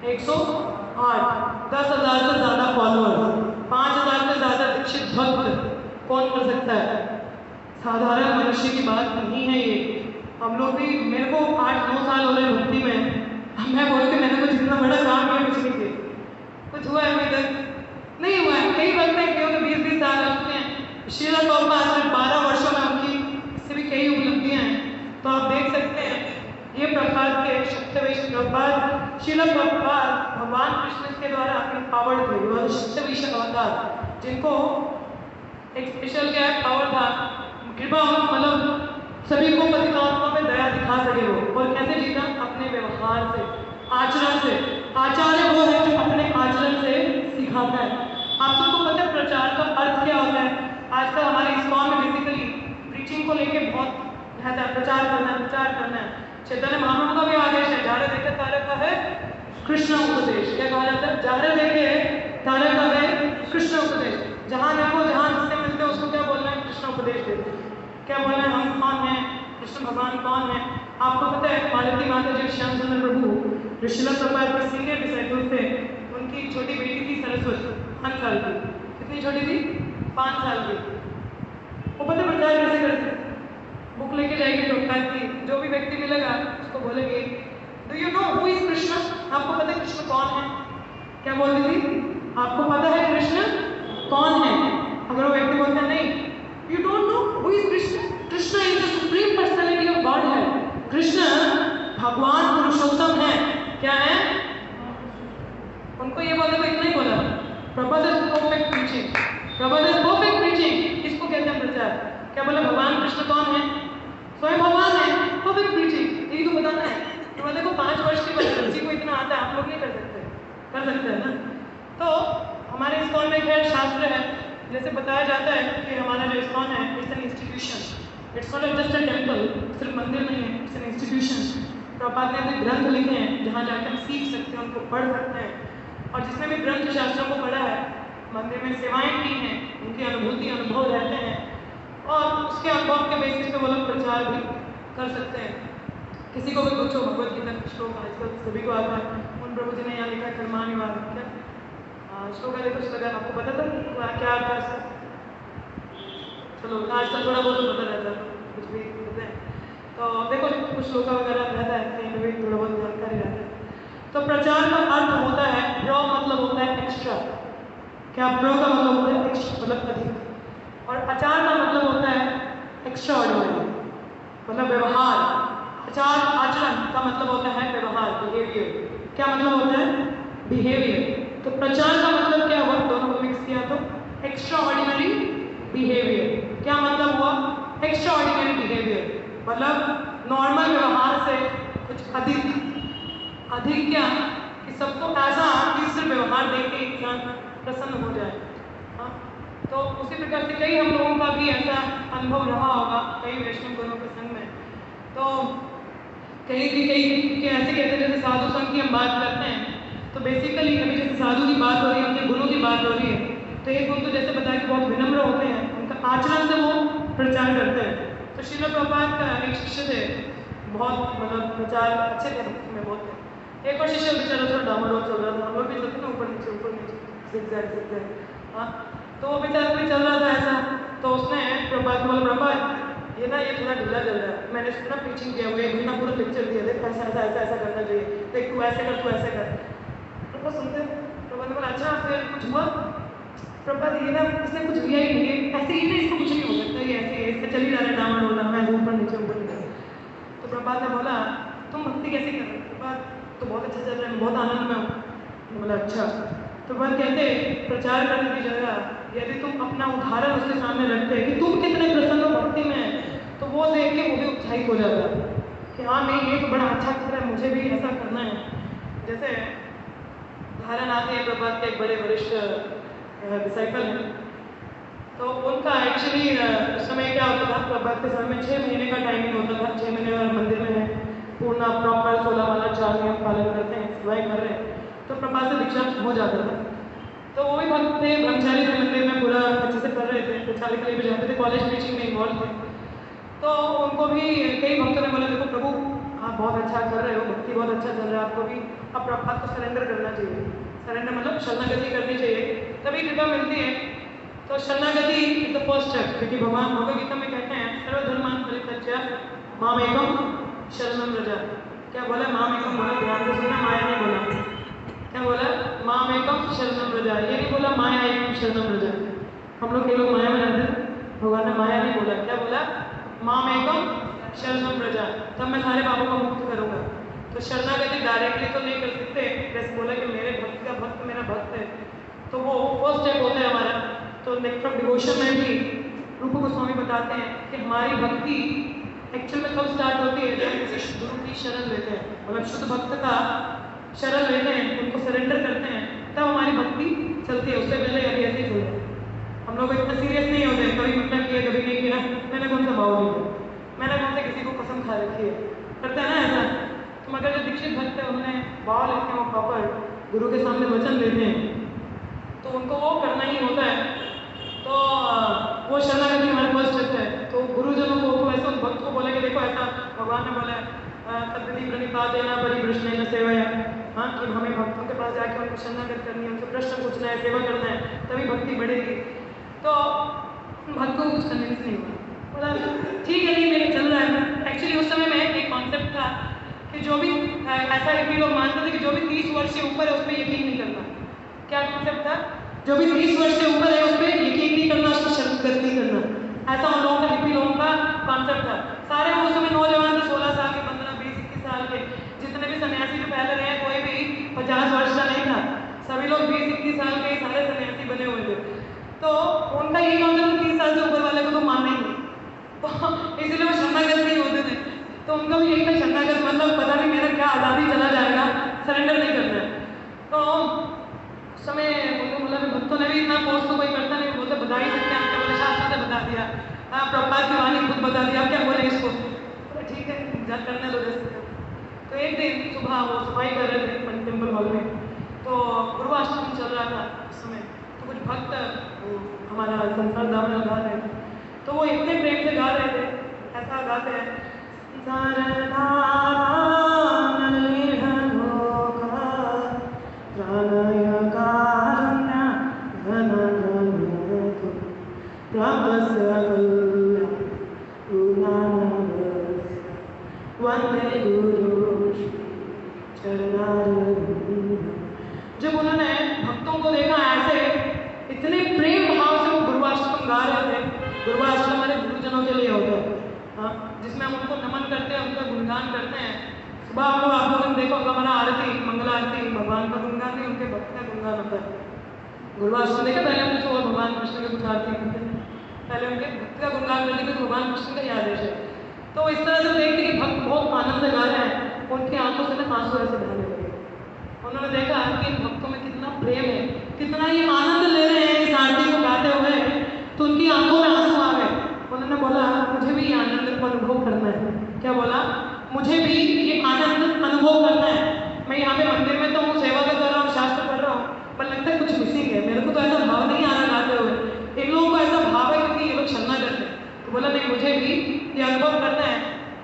108। 10,000 से ज़्यादा फॉलोअर्स, 5,000 से ज़्यादा दीक्षित भक्त। कौन कर सकता है? साधारण मनुष्य की बात नहीं है ये। हम लोग भी, मेरे को 8-9 साल हो रहे भक्ति में, मैं बोल के मैंने कुछ इतना बड़ा काम किया, कुछ नहीं किया। कुछ हुआ है अभी तक नहीं हुआ है। कई भक्त हैं क्यों, 20-20 साल हो चुके हैं। श्रील प्रभुपाद सिर्फ 12 वर्षों में उनकी इससे भी कई उपलब्धियां हैं। तो आप देख सकते हैं ये प्रभुपाद के शक्तिवेश प्रभुपाद, श्रील प्रभुपाद भगवान कृष्ण के द्वारा एम्पावर्ड थे। वो शक्तिवेश अवतार, जिनको एक स्पेशल क्या पावर था, कृपा, मतलब सभी को पतितात्मा में दया दिखा सके वो। और कैसे जीता? अपने व्यवहार से, आचरण से। आचार्य वो है जो अपने आचरण से सिखाता है। आप सबको पता है प्रचार का अर्थ क्या होता है? आजकल हमारे इस्कॉन में बेसिकली प्रीचिंग को लेके बहुत रहता है, प्रचार करना है। चैतन्य महाप्रभु का भी आदेश है, जारे देखे तारे का है कृष्ण उपदेश। क्या कहा जाता है? जारे देखे तारे का है कृष्ण उपदेश। जहाँ देखो, जहाँ जिससे मिलते हैं उसको क्या बोलना है? कृष्ण उपदेश देते हैं। क्या बोलना है? हम कौन हैं, कृष्ण भगवान कौन है। आपको पता है मालती माता जी श्याम सुंदर प्रभु श्रील प्रभुपाद के सीनियर डिसाइपल थे, उनकी छोटी बेटी थी सरस्वती, 5 साल की। कितनी छोटी थी? 5 साल की। वो पता प्रचार कैसे करते? बुक लेके जाएगी प्रभुपाद की, जो भी व्यक्ति मिलेगा उसको बोलेगी do you know who is Krishna? आपको पता है कृष्ण कौन है? क्या बोलती थी? आपको पता है कृष्ण कौन है? अगर वो व्यक्ति बोलता है नहीं, you don't know who is Krishna, Krishna is the supreme personality of God है, कृष्ण भगवान पुरुषोत्तम है। क्या है? उनको ये बोलने को इतना ही बोला। Prabhupada is perfect preaching. इसको कहते हैं प्रचार। क्या बोले? भगवान कृष्ण कौन है? स्वयं भगवान है। परफेक्ट प्रीचिंग, यही तो बताना है। तो मैं देखो 5 वर्ष के बच्चे, किसी को इतना आता है, आप लोग नहीं कर सकते, कर सकते हैं ना। तो हमारे इस्कॉन में खैर शास्त्र है, जैसे बताया जाता है कि हमारा जो इस्कॉन है it's an institution, it's not just a temple, सिर्फ मंदिर नहीं है, इट्स एन इंस्टीट्यूशन। प्रभुपाद ने अपने ग्रंथ लिखे हैं जहाँ जाकर हम सीख सकते हैं, उनको पढ़ सकते हैं। और जिसने भी ग्रंथ शास्त्रों को पढ़ा है, मंदिर में सेवाएं की हैं, उनकी अनुभव रहते हैं, और उसके अनुभव के बेसिस पे वो लोग प्रचार भी कर सकते हैं। किसी को भी पूछो भगवत गीता का श्लोक आजकल सभी को आता है। उन प्रभु जी ने यहाँ लिखा है कर्मानिवार, क्या श्लोक है? देखो श्लोक आपको पता था क्या अर्थ है? चलो आजकल थोड़ा बहुत पता रहता है, कुछ भी कहते हैं। तो देखो कुछ श्लोक वगैरह रहता है, कहीं भी थोड़ा बहुत जानकारी रहता है। तो प्रचार का अर्थ होता है, प्रो मतलब होता है एक्स्ट्रा। क्या प्रो का मतलब होता है? एक्स्ट्रा मतलब अधिक। और आचार का मतलब होता है एक्स्ट्रा ऑर्डिनरी, मतलब व्यवहार। आचरण का मतलब होता है व्यवहार, बिहेवियर। क्या मतलब होता है? बिहेवियर। तो प्रचार का मतलब क्या हुआ? दोनों को मिक्स किया तो एक्स्ट्रा ऑर्डिनरी बिहेवियर। क्या मतलब हुआ? एक्स्ट्रा ऑर्डिनरी बिहेवियर मतलब नॉर्मल व्यवहार से कुछ अधिक क्या कि सबको ऐसा कि सिर्फ व्यवहार देख के इंसान प्रसन्न हो जाए। हाँ, तो उसी प्रकार से कई हम लोगों का भी ऐसा अनुभव रहा होगा कई वैष्णव गुरुओं के संग में। तो कई ऐसे कहते हैं, जैसे साधु संघ की हम बात करते हैं तो बेसिकली अभी जैसे साधु की बात हो रही है, उनके गुणों की बात हो रही है, तो एक गुण तो जैसे बताया कि बहुत विनम्र होते हैं, उनका आचरण से वो प्रचार करते हैं। तो श्रील प्रभुपाद का एक शिष्य थे, बहुत मतलब प्रचार अच्छे थे, भक्ति में बहुत थे। एक और शिष्य बेचारा थोड़ा डामाडोल चल रहा था, हम लोग भी चलते ना ऊपर नीचे जिग। हाँ, तो वो बेचारा भी चल रहा था ऐसा, तो उसने प्रभुपाद को बोला, प्रभुपाद ये ना ये थोड़ा ढीला चल रहा है, मैंने सुना टीचिंग किया हुआ है, एक महीना पूरा लेक्चर दिया, देख ऐसा ऐसा ऐसा ऐसा करना चाहिए, देख तू ऐसे कर, तू ऐसे कर। प्रभुपाद सुनते, प्रभुपाद ने बोला अच्छा फिर कुछ हुआ? प्रभुपाद ये ना इसने कुछ लिया ही नहीं है, ऐसे ही ना इसको कुछ नहीं हो सकता, ये ऐसे इससे चल ही जा रहा है डामाडोल, मैं ऊपर नीचे। तो प्रभुपाद ने बोला तुम भक्ति कैसे कर रहे हो? प्रभुपाद तो बहुत अच्छा चल रहा है, मैं बहुत आनंद में हूँ। बोला अच्छा। तो प्रभुपाद कहते प्रचार करने की जगह यदि तुम अपना उदाहरण उसके सामने रखते कि तुम कितने प्रसन्न हो भक्ति में, तो वो देख के वो भी उत्साहित हो जाता कि हाँ नहीं ये तो बड़ा अच्छा कर रहा है, मुझे भी ऐसा करना है। जैसे उदाहरण आते हैं, प्रभुपाद के एक बड़े वरिष्ठ डिसाइपल हैं, तो उनका एक्चुअली उस समय क्या होता था, प्रभुपाद के समय में 6 महीने का टाइमिंग होता था, 6 महीने वाले मंदिर में है, पूर्ण प्रॉपर 16 वाला 4 नियम पालन करते हैं, सेवाएं कर रहे हैं, तो प्रभुपाद से दीक्षा हो जाता था। तो वो भी भक्त थे, ब्रह्मचारी थे, मंदिर में पूरा अच्छे से कर रहे थे, प्रचार के लिए भी जाते थे, कॉलेज टीचिंग में इन्वॉल्व थे। तो उनको भी कई भक्तों ने बोला देखो प्रभु आप बहुत अच्छा कर रहे हो, भक्ति बहुत अच्छा चल रहा है, आपको भी अब प्रभुपाद को सरेंडर करना चाहिए। सरेंडर मतलब शरणागति करनी चाहिए, तभी कृपा मिलती है। तो शरणागति इज द फर्स्ट स्टेप, क्योंकि भगवान भगवद गीता में कहते हैं सर्वधर्मान् परित्यज्य मामेकं शरणं व्रज। क्या बोला? मामेकं बोला, ध्यान से सुनना, माया नहीं बोला। क्या बोला? मामेकं शरणं व्रज, ये नहीं बोला माया एकं शरणं व्रज। हम लोग के लोग माया में रहते हैं, भगवान ने माया नहीं बोला, क्या बोला? मामेकं शरणं व्रज, तब मैं सारे पापों को मुक्त करूंगा। तो शरणागति डायरेक्टली तो नहीं कर सकते, जैसे बोला कि मेरे भक्त का भक्त मेरा भक्त है, तो वो फर्स्ट स्टेप होता है हमारा। तो नेक्स्ट फ्रॉम डिवोशन में भी रूप गोस्वामी बताते हैं कि हमारी भक्ति एक्चुअल में कब स्टार्ट होती है, जब किसी गुरु की शरण लेते हैं, मतलब शुद्ध भक्त का शरण लेते हैं, उनको सरेंडर करते हैं, तब हमारी भक्ति चलती है। उससे पहले अभी ऐसे ही चलता है, हम लोग इतना सीरियस नहीं होते, कभी उल्टा किया कभी नहीं किया, मैंने कौन सा भाव नहीं किया, मैंने कौन से किसी को कसम खा रखी है, करते हैं ना ऐसा। तो मगर जो दीक्षित भक्त है उन्हें भाव लेते हैं, वो प्रॉपर गुरु के सामने वचन देते हैं, तो उनको वो करना ही होता है। तो वो शरणागति हमारे फर्स्ट स्टेप है। तो गुरुजनों को तो ऐसा भक्त को बोले कि देखो ऐसा भगवान ने बोला तद्विधि प्रणिपातेन परिवृष्णेन सेवया, हाँ कि हमें भक्तों के पास जाकर उनको शरणागत करनी है, उनसे प्रश्न पूछना है, सेवा करना है, तभी भक्ति बढ़ेगी। तो भक्त को कुछ कन्विंस नहीं हुआ, बोला ठीक है नहीं मेरे चल रहा है। एक्चुअली उस समय में एक कॉन्सेप्ट था कि जो भी ऐसा एक भी लोग मानते थे कि जो भी 30 वर्ष से ऊपर है उस पर यकीन नहीं करना। क्या कॉन्सेप्ट था? जो भी 30 वर्ष से ऊपर है उस पर यकीन नहीं करना, उसको शरणागत नहीं करना, ऐसा उन लोगों का हिप्पी लोगों का कॉन्सेप्ट था। सारे उस समय नौजवान थे, 16 साल के, 15, 20, 21 साल के, जितने भी सन्यासी जो पहले रहे कोई भी 50 वर्ष का नहीं था, सभी लोग 20-21 साल के सारे सन्यासी बने हुए थे। तो उनका यही कॉन्सेप्ट 30 साल से ऊपर वाले को तो मानना ही नहीं, तो इसलिए वो शरणागत नहीं होते थे। तो उनका भी यही था शरणागत मतलब पता नहीं मेरा क्या आज़ादी चला जाएगा, सरेंडर नहीं करना है। तो उस समय मतलब भक्तों ने भी इतना फोर्स तो कोई करता नहीं, बोलते बता ही सकते हैं, बोले शास्त्र से बता दिया, प्रभुपाद की वाणी खुद बता दिया, आप क्या बोले इसको, तो ठीक है जब करने दो जैसे। तो एक दिन सुबह वो सफाई कर रहे थे टेम्पल हॉल में, तो गुरुवाष्टमी चल रहा था उस समय, तो कुछ भक्त हमारा संसार दामन गा रहे थे, तो वो इतने प्रेम से गा रहे थे, ऐसा गाते हैं जब उन्होंने भक्तों को देखा ऐसे इतने प्रेम भाव से वो गुरुवाष्टकम गा रहे थे। गुरुवाष्टकम हमारे गुरुजनों के लिए होता है, हाँ, जिसमें हम उनको नमन करते हैं, उनका गुणगान करते हैं। सुबह हम लोग आप लोगों ने देखा होगा हमारा आरती, मंगल आरती, भगवान का गुणगान नहीं उनके भक्त का गुणगान होता है। गुरुवाष्टकम देखा, पहले हम कुछ और भगवान कृष्ण की कुछ आरती करते हैं, पहले उनके भक्त का गुणगान करने के भगवान कृष्ण का ही आदेश है। तो इस तरह से देखते कि भक्त बहुत आनंद से गा रहे हैं, उनकी आंखों से ना आंसू ऐसे बहने लगे। उन्होंने देखा कि इन भक्तों में कितना प्रेम है, कितना ये आनंद ले रहे हैं इस आरती को गाते हुए, तो उनकी आंखों में आंसू आ गए। उन्होंने बोला मुझे भी ये आनंद को अनुभव करना है। क्या बोला? मुझे भी ये आनंद अनुभव करना है। मैं यहाँ पे मंदिर में तो हूँ, सेवा तो कर रहा हूँ, है, मेरे को तो ऐसा भाव नहीं आ रहा गाते हुए, इन लोगों को ऐसा भाव है क्योंकि ये लोग छलना करते हैं। तो बोला नहीं मुझे भी ये अनुभव करना है।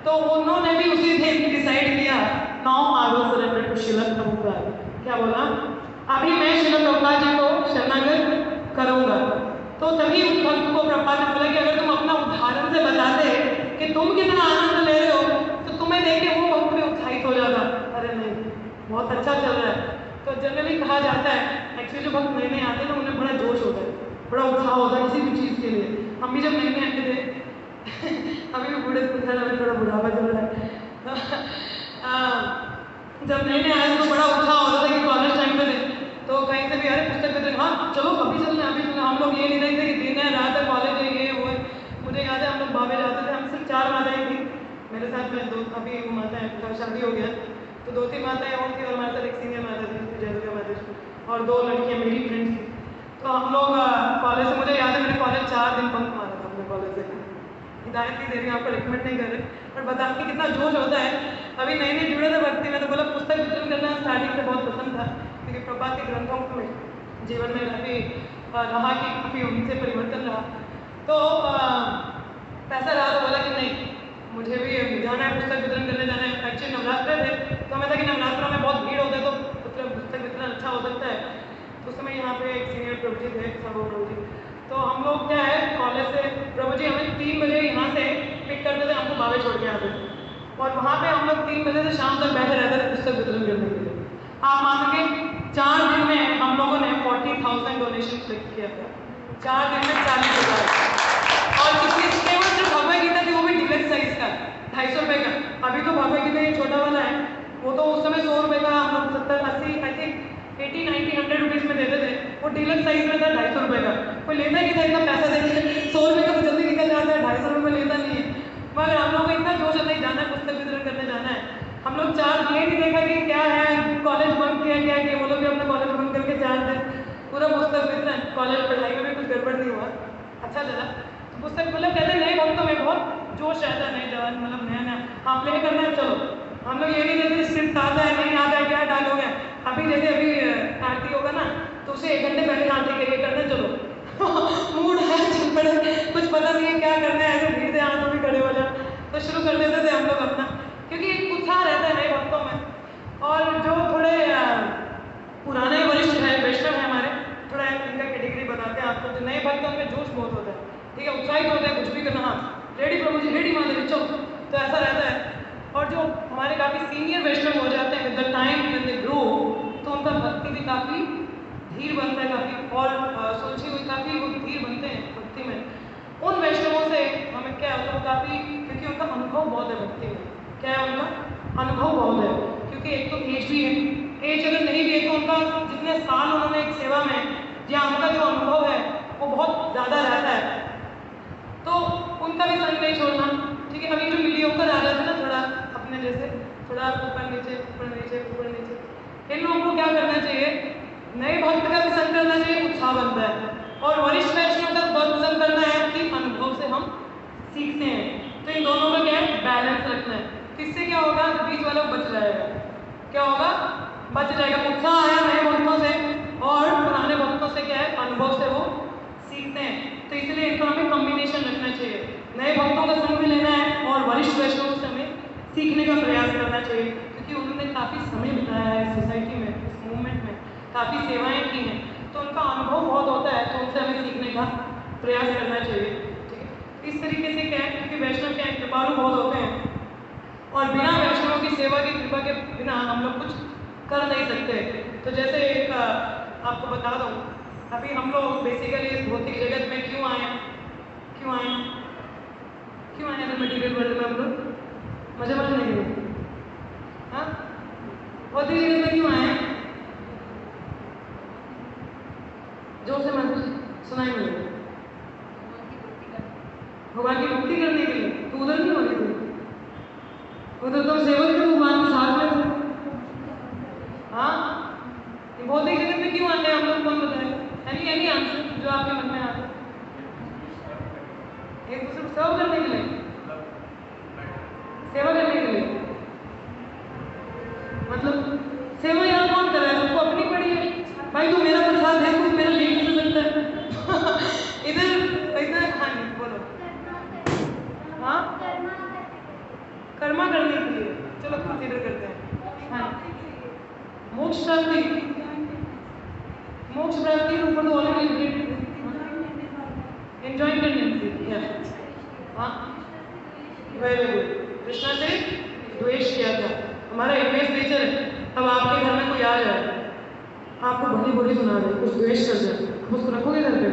तो उन्होंने भी उसी दिन डिसाइड किया, now I will surrender to Srila Prabhupada. क्या बोला, अभी मैं शिला प्रभुपाद जी को शरणागत करूंगा। तो तभी उस भक्त को प्रभुपाद ने बोला कि अगर तुम अपना उदाहरण से बताते कि तुम कितना आनंद ले रहे हो तो तुम्हें देख के वो भक्त भी उत्साहित हो जाता। अरे नहीं, बहुत अच्छा चल रहा है। तो जनरली कहा जाता है, एक्चुअली जो भक्त नए नए आते हैं ना उन्हें बड़ा जोश होता है, बड़ा उत्साह होता है किसी भी चीज़ के लिए। हम भी जब नए नए आते थे अभी भी बूढ़े अभी थोड़ा बुढ़ापा चल रहा है जब नए नए आए तो बड़ा उत्साह होता था कि कॉलेज टाइम पे थे तो कहीं से भी अरे पुस्तक पे हाँ चलो अभी चलना अभी चलना। हम लोग ये नहीं देखते कि दिन है रात है कॉलेज है ये वो है। मुझे याद है हम लोग बाबे जाते थे, हम सिर्फ 4 माताएं थी मेरे साथ में, दो अभी वो माता है शादी हो गया तो 2-3 माताएं और थी और हमारे साथ एक सीनियर माता थी जयदुर्गा माता और 2 लड़कियाँ मेरी फ्रेंड्स थी। तो हम लोग कॉलेज से, मुझे याद है मैंने कॉलेज 4 दिन बंक मारा था अपने कॉलेज से। हिदायत नहीं दे रही, आपको रिकमेंड नहीं कर रहे पर बता के कितना जोश होता है। अभी नए नए जुड़े थे भक्ति में तो बोला पुस्तक वितरण करना स्टार्टिंग से बहुत पसंद था क्योंकि प्रभुपाद के ग्रंथों में जीवन में काफ़ी रहा कि काफ़ी उनसे परिवर्तन रहा। तो पैसा रहा तो बोला कि नहीं मुझे भी जाना है पुस्तक वितरण करने जाना है। एक्चुअली नवरात्र थे तो हमें था कि नवरात्रों में बहुत भीड़ होता है तो मतलब पुस्तक वितरण अच्छा हो सकता है। तो उस समय यहाँ पे एक सीनियर प्रभु जी थे, सर्व प्रभु जी। तो हम लोग क्या है कॉलेज से प्रभु जी हमें 3 बजे यहाँ से पिक करते थे, हमको बावे छोड़ के आते थे और वहाँ पे हम लोग 3 बजे से शाम तक बैठे रहते थे पुस्तक वितरण करने के लिए। आप मानोगे 4 दिन में हम लोगों ने 40,000 डोनेशन कलेक्ट किया था। 4 दिन में 40,000 और किसी केवल जो भगवद गीता थी वो भी डिलक्स साइज का 250 रुपये का। अभी तो भगवद गीता ये छोटा वाला है, वो तो उस समय 100 रुपये का हम लोग 70-80 आई थिंक 80-90-100 रुपीज़ में देते थे। वो डिलक्स साइज में था 250 रुपये का। कोई लेता ही नहीं था इतना पैसा देके, 100 रुपये का तो जल्दी निकल जाता है, 250 रुपये में लेता नहीं है। मगर हम लोग को इतना जोश आता है जाना है पुस्तक वितरण करने जाना है। हम लोग 4 ये नहीं देखा कि क्या है कॉलेज बंक किया क्या किया, वो लोग भी अपना कॉलेज बंक करके 4 दिन पूरा पुस्तक वितरण। कॉलेज पढ़ाई में भी कुछ गड़बड़ नहीं हुआ, अच्छा चला। तो पुस्तक मतलब कहते नए भक्तों में बहुत जोश रहता है, नए जवान मतलब नया नया हाँ प्ले करना है चलो। हम लोग ये नहीं देखते स्क्रिप्ट आता है नहीं आता है क्या डालोगे। अभी जैसे अभी आरती होगा ना तो उसे 1 घंटे पहले आरती के लिए करना चलो मूड है चल पड़े, कुछ पता नहीं है क्या करना है, ऐसे भीड़ से हाथों में खड़े हो जाए तो शुरू कर देते थे हम लोग अपना, क्योंकि एक उत्साह रहता है नए भक्तों में। और जो थोड़े पुराने वरिष्ठ है वैष्णव है हमारे, थोड़ा इनका कैटेगरी बताते हैं आपको। जो नए भक्त उनमें जोश बहुत होता है, ठीक है, उत्साहित होते हैं कुछ भी करना, हाँ रेडी प्रभु जी रेडी माता चलो, तो ऐसा रहता है। और जो हमारे काफ़ी सीनियर वैष्णव हो जाते हैं with the time when they grow तो उनका भक्ति भी काफ़ी धीर बनता है, काफ़ी और सोची हुई काफ़ी वो धीर बनते हैं भक्ति में। उन वैष्णवों से हमें क्या होता है वो काफ़ी, क्योंकि उनका अनुभव बहुत है भक्ति में, क्या है उनका अनुभव बहुत है, क्योंकि एक तो एज भी है, एज अगर नहीं भी है तो उनका जितने साल उन्होंने एक सेवा में या उनका जो अनुभव है वो बहुत ज़्यादा रहता है, तो उनका भी संग नहीं छोड़ना। ठीक है, अभी जो मीडियोकर आ जाते हैं ना थोड़ा अपने जैसे थोड़ा ऊपर नीचे ऊपर नीचे ऊपर नीचे, इन लोगों को क्या करना चाहिए, नए भक्त का भी संग करना चाहिए, उत्साह बनता है, और वरिष्ठ वैष्णव का बहुत संग करना है कि अनुभव से हम सीखते हैं। तो इन दोनों का क्या है बैलेंस रखना है। इससे क्या होगा बीच वाला बच जाएगा, क्या होगा बच जाएगा। उत्साह आया नए भक्तों से और पुराने भक्तों से क्या है अनुभव से वो सीखते हैं। तो इसलिए इनका हमें कॉम्बिनेशन रखना चाहिए, नए भक्तों का संग भी लेना है और वरिष्ठ वैष्णव से हमें सीखने का प्रयास करना चाहिए, क्योंकि उन्होंने काफ़ी समय बिताया है सोसाइटी में, इस मूवमेंट में काफ़ी सेवाएं की हैं, तो उनका अनुभव बहुत होता है, तो उनसे हमें सीखने का प्रयास करना चाहिए। ठीक है, इस तरीके से क्या है, क्योंकि वैष्णव क्या है कृपालु बहुत होते हैं और बिना वैष्णवों की सेवा की कृपा के बिना हम लोग कुछ कर नहीं सकते। तो जैसे एक आपको बता दूँ, अभी हम लोग बेसिकली इस भौतिक जगत में क्यों आए अगर मटीरियल वर्ल्ड में हम लोग मजे नहीं हुए, हाँ भौतिक जगत में क्यों आए, जोर से मन सुनाई मिले भगवान की भक्ति करने के लिए, तो उधर नहीं हो रही थी, उधर तो सेवक थे भगवान के साथ में थे। हाँ भौतिक जगत में क्यों आते हैं हम लोग, कौन बताएगा, एनी आंसर जो आपके मन में आता है, एक दूसरे को सर्व करने के लिए, सेवा करने के लिए, मतलब सेवा यहाँ कौन कर रहा है, सबको अपनी पड़ी है भाई, तू मेरा प्रसाद है कुछ मेरा ले मोक्ष प्राप्ति, मोक्ष प्राप्ति ऊपर तो ऑलरेडी एंजॉय करने, हाँ वेरी गुड। कृष्णा से द्वेष किया था, हमारा इन्वेस्ट नेचर है। अब आपके घर में कोई आ जाए, आपको भली बोली सुना दे, कुछ द्वेष कर जाए, उसको रखोगे घर पे?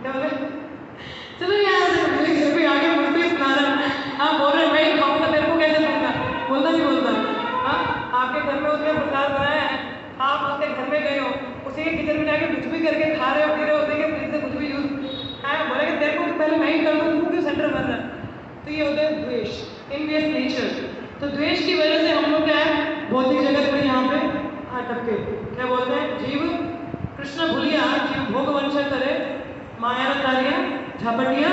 क्या बोले? चलो यार मेरे घर पे आगे मुझे सुना रहा, आप बोल रहे मैं खाऊंगा, तेरे को कैसे दूंगा? बोलता नहीं बोलता? हाँ, आपके घर में उसने प्रसाद बनाया है, आप उसके घर में गए हो, उसी के किचन में जाके कुछ भी करके खा रहे हो, पी रहे हो, उसी के फ्रिज से कुछ भी यूज है, बोले कि तेरे को पहले मैं ही कर दूँ, तू क्यों सेंटर बन रहा है? तो ये होता है द्वेष, इनवेस्ट नेचर। तो द्वेष की वजह से हम लोग क्या है, भौतिक जगत में यहाँ पे अटके। क्या बोलते हैं? जीव कृष्ण भूलिया जीव भोग वंश करे, माया तारिया झापटिया,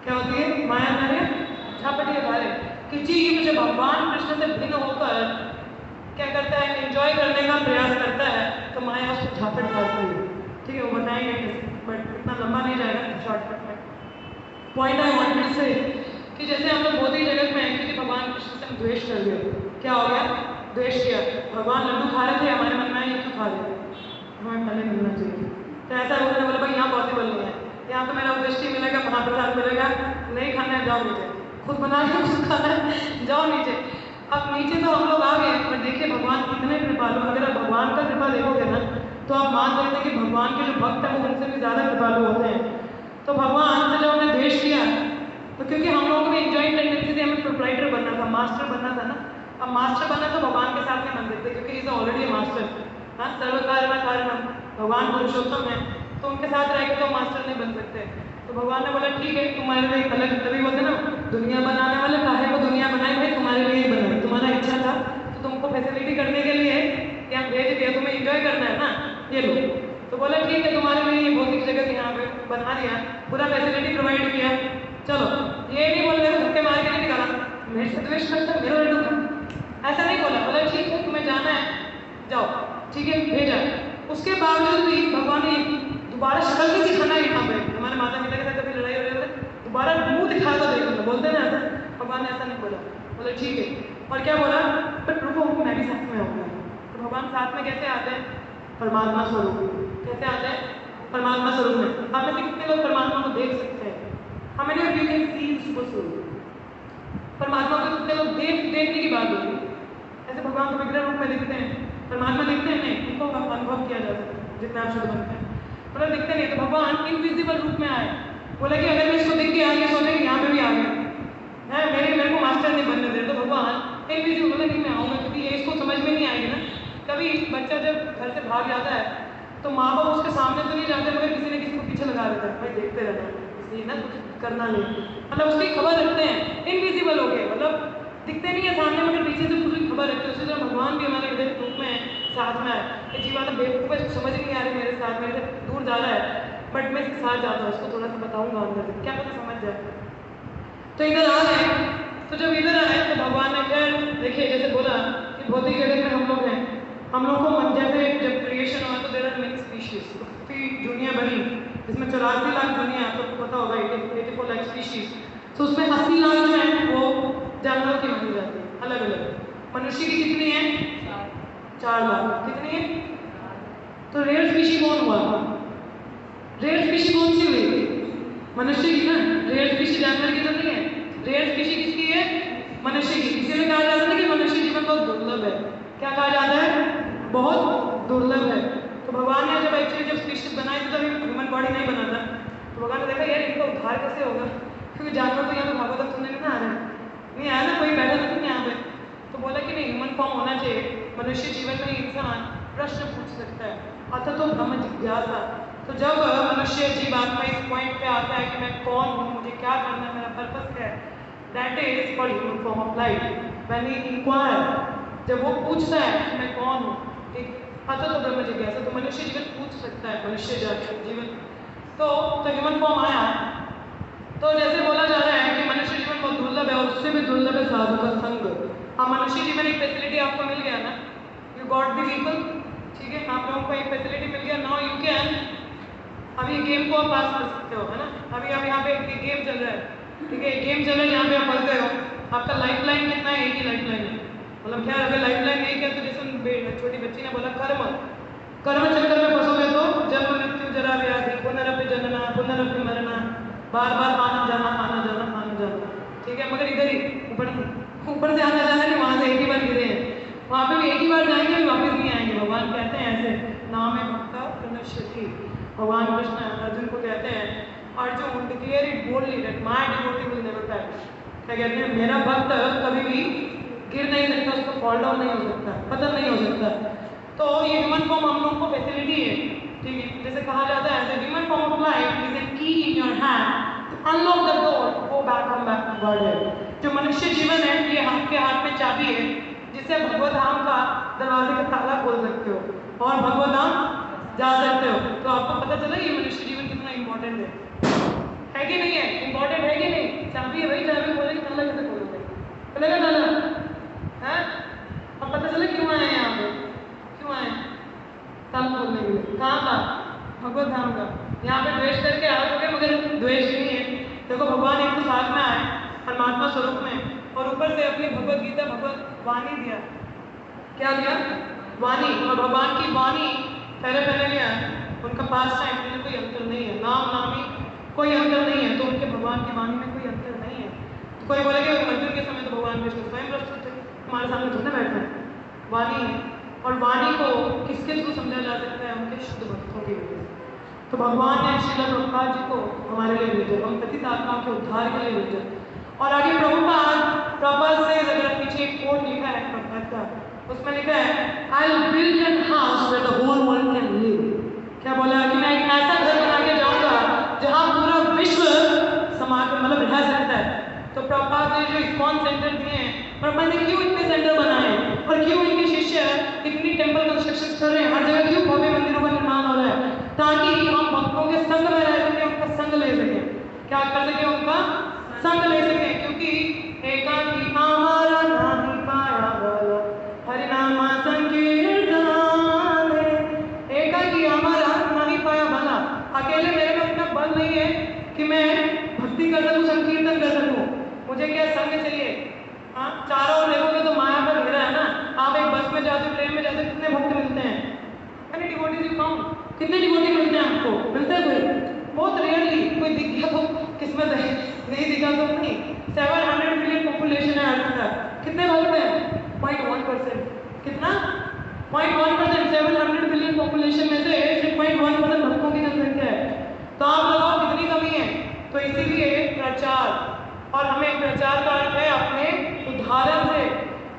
क्या होती है? माया तारिया झापटिया धारे। कि जीव जब भगवान कृष्ण से भिन्न होकर क्या करता है, एंजॉय करने का प्रयास करता है, तो माया उसको झापट डालती है। ठीक है, वो बताएंगे, बट इतना लंबा नहीं जाएगा, शॉर्टकट में। पॉइंट आई वांट टू से कि जैसे हम लोग भौतिक जगत में हैं, क्योंकि भगवान कृष्ण से हम द्वेष कर दिया, क्या हो गया? द्वेष किया। भगवान लड्डू खा रहे थे, हमारे मन में ये क्यों खा रहे थे, हमें पहले मिलना चाहिए। तो ऐसा लोगों ने बोला भाई यहाँ पॉसिबल नहीं है, यहाँ तो मेरा उद्देश्य मिलेगा, महाप्रसाद मिलेगा, नहीं खाना है जाओ नीचे, खुद बना के खुद खाना है जाओ नीचे। अब नीचे तो हम लोग आ गए, पर देखिए भगवान कितने कृपालु। अगर आप भगवान का कृपा देखोगे ना, तो आप मान सकते हैं कि भगवान के जो भक्त हैं वो उनसे भी ज़्यादा कृपालु होते हैं। तो भगवान से जब हमने द्वेष किया, तो क्योंकि हम लोगों को भी एंजॉय टेंडेंसी थी, हमें प्रोप्राइटर बनना था, मास्टर बनना था ना। अब मास्टर बनना तो भगवान के साथ में बन सकते, क्योंकि इज ऑलरेडी मास्टर। हाँ, सर्वकारण कारणम, भगवान पुरुषोत्तम है, तो उनके साथ रह के तो मास्टर नहीं बन सकते। तो भगवान ने बोला ठीक है, तुम्हारे लिए अलग, तभी बोलते ना दुनिया बनाने वाले काहे को दुनिया बनाए, भाई तुम्हारे लिए ही बनाए, तुम्हारा इच्छा था तो तुमको फैसिलिटी करने के लिए यहाँ भेज दिया, तुम्हें एंजॉय करना है ना, ये लो। तो बोला ठीक है, तुम्हारे लिए ये भौतिक जगत यहाँ पे बना दिया, पूरा फैसिलिटी प्रोवाइड किया, चलो। ये नहीं बोल रहे धक्के मार के नहीं निकाला, मेरे से द्वेष करता मेरा लड्डू खा, ऐसा नहीं बोला। बोला ठीक है, तुम्हें जाना है जाओ, ठीक है, भेजा। उसके बावजूद भी भगवान ने दोबारा शक्ल भी दिखाना है यहाँ पे। हमारे माता पिता के साथ कभी लड़ाई हो रही है, दोबारा मुंह दिखा दो, देखो बोलते ना ऐसा, भगवान ने ऐसा नहीं बोला। बोला ठीक है, और क्या बोला? पर रुको, मैं भी साथ में आऊँगा। तो भगवान साथ में कैसे आते हैं? परमात्मा स्वरूप। कैसे आते हैं? परमात्मा स्वरूप में। आप में कितने लोग परमात्मा को देख सकते हैं? हमें नहीं, यू कैन सी स्वरूप परमात्मा को कितने लोग देखने की बात होती है। ऐसे भगवान को विग्रह रूप में दिखते हैं, परमात्मा दिखते हैं नहीं, उनको अनुभव किया जा सकता है जितना आप शुद्ध बनते हैं, मतलब दिखते नहीं। तो भगवान इनविजिबल रूप में आए, बोला कि अगर मैं इसको दिख गया, ये सोचे यहाँ पे भी आ गया है, मेरे को मास्टर नहीं बनने दे। तो भगवान इनविजिबल बोला कि मैं आऊँगा, क्योंकि ये इसको समझ में नहीं आएगी ना। कभी बच्चा जब घर से भाग जाता है, तो माँ बाप उसके सामने तो नहीं जाते, मगर किसी न किसी को पीछे लगा देता है, भाई देखते रहना, इसलिए ना कुछ करना नहीं, मतलब उसकी खबर रखते हैं। इनविजिबल हो गए, मतलब दिखते नहीं है सामने, मगर पीछे से पूरी खबर रखते हैं। उसी तरह भगवान भी हमारे हृदय रूप में साथ में है। ये जीवा तो बेवकूफ़ है, समझ नहीं आ रही मेरे साथ, मेरे से दूर जा रहा है, बट मैं इसके साथ जाता हूँ, इसको थोड़ा सा बताऊँगा अंदर से, क्या पता समझ जाए। तो इधर आ गए। तो जब इधर आए तो भगवान ने फिर देखिए, जैसे बोला कि भौतिक जगत में हम लोग हैं, हम लोग को जैसे जब क्रिएशन हुआ तो देयर आर मेनी स्पीशीज, दुनिया बनी जिसमें 84 लाख दुनिया, आपको पता होगा 84 लाख स्पीशीज। तो उसमें 80 लाख जो है वो जानवरों की मानी जाती है, अलग अलग। मनुष्य की कितनी है? 4 लाख। कितनी है? तो रेयर स्पीशी कौन हुआ? रेयर स्पीशी कौन सी हुई? मनुष्य की ना। रेयर स्पीशी जानवर की तो नहीं है, रेयर स्पीशी किसकी है? मनुष्य की। इसीलिए कहा जाता है कि मनुष्य जीवन बहुत दुर्लभ है। क्या कहा जाता है? बहुत दुर्लभ है। तो भगवान ने जब एक्चुअली जब स्पीशीज बनाई थी, तभी ह्यूमन बॉडी नहीं बना था। तो भगवान ने देखा यार इनका उद्धार कैसे होगा, क्योंकि जानवर तो यहाँ पे भागवत सुनने में ना आ रहे हैं, नहीं आया ना, कोई बैठा था नहीं यहाँ पे। तो बोला कि नहीं, ह्यूमन फॉर्म होना चाहिए। मनुष्य जीवन में इंसान प्रश्न पूछ सकता है, अतः तो ब्रह्म जिज्ञासा। तो जब मनुष्य जीवात्मा इस पॉइंट पे आता है कि मैं कौन हूँ, मुझे क्या करना है, मेरा पर्पस क्या है, that is called human form of life. When he inquire, जब वो पूछता है कि मैं कौन हूँ, ठीक, अतः तो ब्रह्म जिज्ञासा। तो मनुष्य जीवन पूछ सकता है, मनुष्य जीवन तो ह्यूमन फॉर्म आया। तो जैसे बोला जा रहा है कि मनुष्य जीवन बहुत दुर्लभ है, और उससे भी दुर्लभ है साधु का संग। हाँ, मनुष्य जीवन एक फैसिलिटी आपको मिल गया ना, यू गॉट द पीपल, ठीक है, आप लोगों को एक फैसिलिटी मिल गया। नाउ यू कैन, अभी गेम को आप पास कर सकते हो, है ना। अभी आप यहाँ पे एक गेम चल रहा है, ठीक है, गेम चल रहा है, यहाँ पे आप फंस गए हो, आपका लाइफ लाइन कितना है? 80 लाइफ लाइन है, मतलब क्या अगर लाइफ लाइन नहीं क्या, तो जैसे छोटी बच्ची ने बोला कर्म चक्कर में फंसोगे तो जन्म मृत्यु जरा व्याधि पुनरपि जनना पुनरपि मरना, बार बार आना जाना, ठीक है। मगर इधर ही ऊपर से आना जाना नहीं, वहाँ से एक ही बार गिरे हैं, वहाँ पे भी एक ही बार जाएंगे, अभी वापस नहीं आएंगे। भगवान कहते हैं ऐसे, नाम है भक्ता प्रणश्यति, भगवान कृष्ण अर्जुन को कहते हैं, Arjun declare it boldly that my devotee will never perish। क्या कहते हैं, मेरा भक्त कभी भी गिर नहीं सकता, उसको फॉल डाउन नहीं हो सकता, पतन नहीं हो सकता। तो ये ह्यूमन फॉर्म हम लोग को फैसिलिटी है, ठीक है। जैसे कहा जाता है the human form of life is a key in your hand to unlock the door go back to God. जो मनुष्य जीवन है ये आपके हाथ में चाबी है, जिससे भगवत धाम का दरवाजे का ताला खोल सकते हो और भगवत धाम जा सकते हो। तो आपको पता चला ये मनुष्य जीवन कितना इंपॉर्टेंट है कि नहीं है? इंपॉर्टेंट है कि नहीं? चाबी है भाई, चाबी खोलेंगे ताला कैसे खोलोगे? खोलेगा ताला है? अब पता चला क्यों आए यहाँ पे, क्यों आए ताला खोलने के लिए? कहाँ का? भगवत धाम का। यहाँ पे द्वेष करके आ गए, मगर द्वेष नहीं है। देखो भगवान एक तो साथ में आए परमात्मा स्वरूप में, और ऊपर से अपनी भगवत गीता भगवत वाणी दिया। क्या दिया? वाणी। और भगवान की वाणी पहले लिया, उनका पास टाइम में कोई अंतर नहीं है, नाम नामी कोई अंतर नहीं है, तो उनके भगवान की वाणी में कोई अंतर नहीं है। तो कोई बोलेगा अर्जुन के समय तो भगवान कृष्ण स्वयं प्रस्तुत थे, हमारे सामने थोड़ा बैठे हैं, वाणी है। और वाणी को किसके थ्रू समझा जा सकता है? उनके शुद्ध भक्तों की वजह से। तो भगवान ने श्रील प्रभुपाद जी को हमारे लिए भेजा, हम पतित आत्माओं के उद्धार के लिए भेजा। और आगे प्रभुपाद से अगर पीछे एक कोट लिखा है प्रभुपाद का, उसमें लिखा है I will build an house where the whole world can live. क्या बोला कि मैं एक ऐसा घर बना के जाऊंगा जहां पूरा विश्व समाज मतलब रह सकता है। तो प्रभुपाद ने जो इस्कॉन सेंटर दिए हैं, प्रभुपाद ने क्यों इतने सेंटर बनाए और क्यों इनके शिष्य इतनी टेम्पल कंस्ट्रक्शन कर रहे हैं, हर जगह क्यों भव्य मंदिरों का निर्माण हो रहा है? ताकि हम भक्तों के संग में रह सके, उनका संग ले सके। क्या कर सके? उनका संग ले सके। क्योंकि एकाकी हमारा नहीं पाया बल हरिनाम संकीर्तन, एकाकी हमारा नहीं पाया भला। अकेले मेरे में उतना बल नहीं है कि मैं भक्ति कर सकूं, संकीर्तन कर सकूं। मुझे क्या संग चाहिए? हाँ, चारों ओर देखोगे तो माया पर घिरा है ना। आप एक बस में जाते, ट्रेन में जाते, कितने भक्त मिलते हैं? कितने डिवोटीज यू फाउंड? कितने डिवोटी मिलते हैं आपको? मिलता है कोई? बहुत रेयरली। कोई दिख गया तो किस्मत है, नहीं दिखा तो नहीं। 700 मिलियन पॉपुलेशन है अर्थ का, कितने भक्त हैं? 0.1%। कितना? 0.1%। 700 मिलियन पॉपुलेशन में से 0.1% भक्तों की जनसंख्या है। तो आप लगाओ कितनी कमी है। तो इसीलिए प्रचार, और हमें प्रचार का अर्थ है अपने उदाहरण से,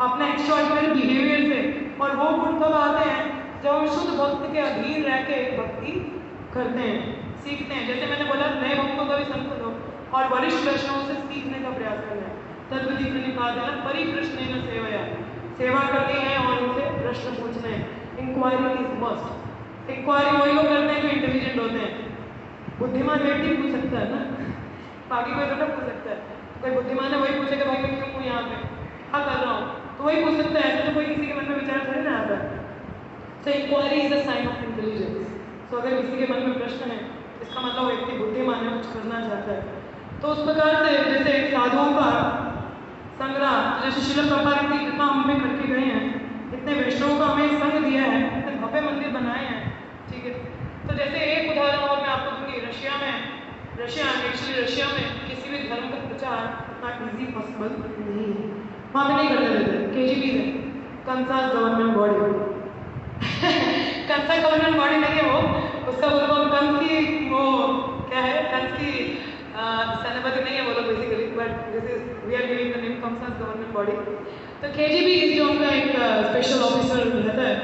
अपने एक्स्ट्राऑर्डिनरी बिहेवियर से। और वो गुण कब आते हैं? जब हम शुद्ध भक्त के अधीन रह के भक्ति करते हैं, सीखते हैं। जैसे मैंने बोला, नए भक्तों का भी संग करो और वरिष्ठ वैष्णवों से सीखने का प्रयास करना है। तद्विधि प्रणिपातेन परिप्रश्नेन सेवया, सेवा करनी है और उनसे प्रश्न पूछने हैं। Inquiry is must. इंक्वायरी वही लोग करते हैं जो इंटेलिजेंट होते हैं। बुद्धिमान व्यक्ति पूछ सकता है ना, बाकी कोई थोड़ा पूछ सकता है। कोई बुद्धिमान है वही पूछेगा भाई मैं क्यों हूँ यहाँ पे, क्या कर रहा हूँ, तो वही पूछ सकता है। ऐसे तो कोई किसी के मन में विचार थोड़ी ना आता है। So inquiry is a sign of intelligence. So अगर किसी के मन में प्रश्न है, इसका मतलब व्यक्ति बुद्धिमान है, कुछ करना चाहता है। तो उस प्रकार से जैसे साधुओं का संग्रह, जैसे श्रील प्रभुपाद की कृपा हम पे करके गए हैं, इतने वैष्णवों का हमें संग दिया है, इतने भव्य मंदिर बनाए हैं, ठीक है। तो जैसे एक उदाहरण और मैं आपको दूंगी, रशिया में किसी भी धर्म का प्रचार उतना ईजी पॉसिबल नहीं है। वहाँ पे नहीं करते रहते, KGB है, Kansa's government body. Kansa government body नहीं है वो, उसका बोलो कंस की वो क्या है, कंस की सेनापति नहीं है वो लोग basically, but this is we are giving the name Kansa's government body. तो KGB जो उनका एक स्पेशल ऑफिसर रहता है,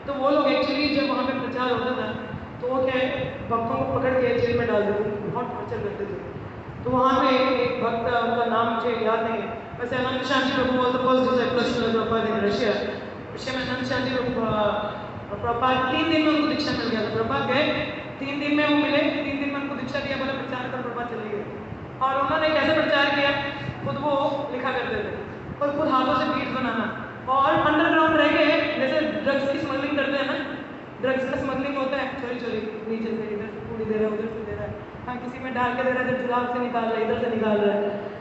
तो वो लोग एक्चुअली जब वहाँ पे प्रचार होता था तो वो क्या है, भक्तों को पकड़ के जेल में डाल देते थे, बहुत टॉर्चर करते थे। तो वहाँ पे एक भक्त, उनका नाम मुझे याद नहीं है, वैसे Anant Shanti Prabhu was the first disciple Srila Prabhupada in Russia में अनंत शांति प्रभुपाद 3 दिन में उनको दीक्षा मिल गया था। प्रभुपाद गए 3 दिन में वो मिले, 3 दिन में उनको दीक्षा दिया, बोले प्रचार कर, प्रभुपाद चले गए। और उन्होंने कैसे प्रचार किया, खुद वो लिखा करते थे और खुद हाथों से बीट बनाना, और अंडरग्राउंड रह के जैसे ड्रग्स की स्मगलिंग करते हैं ना, ड्रग्स का स्मगलिंग होता है चोरी नीचे से, इधर से पूरी दे रहा है, उधर से दे रहा है, हाँ किसी में डाल के दे रहा है, जुलाब से निकाल रहा है, इधर से निकाल रहा है,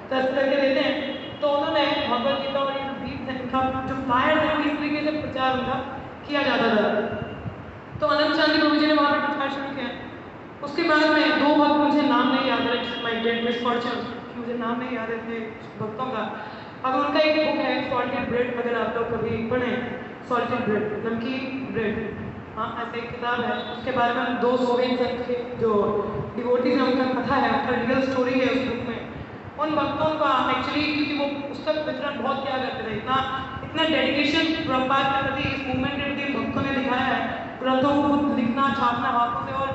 तो ऐसे करके देते हैं। तो उन्होंने भगवद गीता और बीट इनका जो फ्लायर थे वो इस तरीके से प्रचार उनका किया जाता था। तो अनंत शांति प्रभु जी ने वहाँ पर प्रचार शुरू किया। उसके बाद में 2 भक्त, मुझे नाम नहीं याद है, माई ग्रेट मिसफॉर्चून, मुझे नाम नहीं याद है थे भक्तों का। अब उनका एक बुक है सॉल्टेड ब्रेड, अगर आप लोग कभी पढ़ें, सॉल्टेड ब्रेड, नमकीन ब्रेड, हाँ ऐसे एक किताब है। उसके बारे में 2 सोवियन संत के जो डिवोटीज हैं उनका कथा है, उनका रियल स्टोरी है उस बुक में। उन भक्तों का एक्चुअली, क्योंकि वो पुस्तक वितरण बहुत किया करते थे, इतना डेडिकेशन प्रभुपाद के प्रति, इस मूवमेंट के प्रति भक्तों ने दिखाया है, ग्रंथों को लिखना, छापना हाथों से और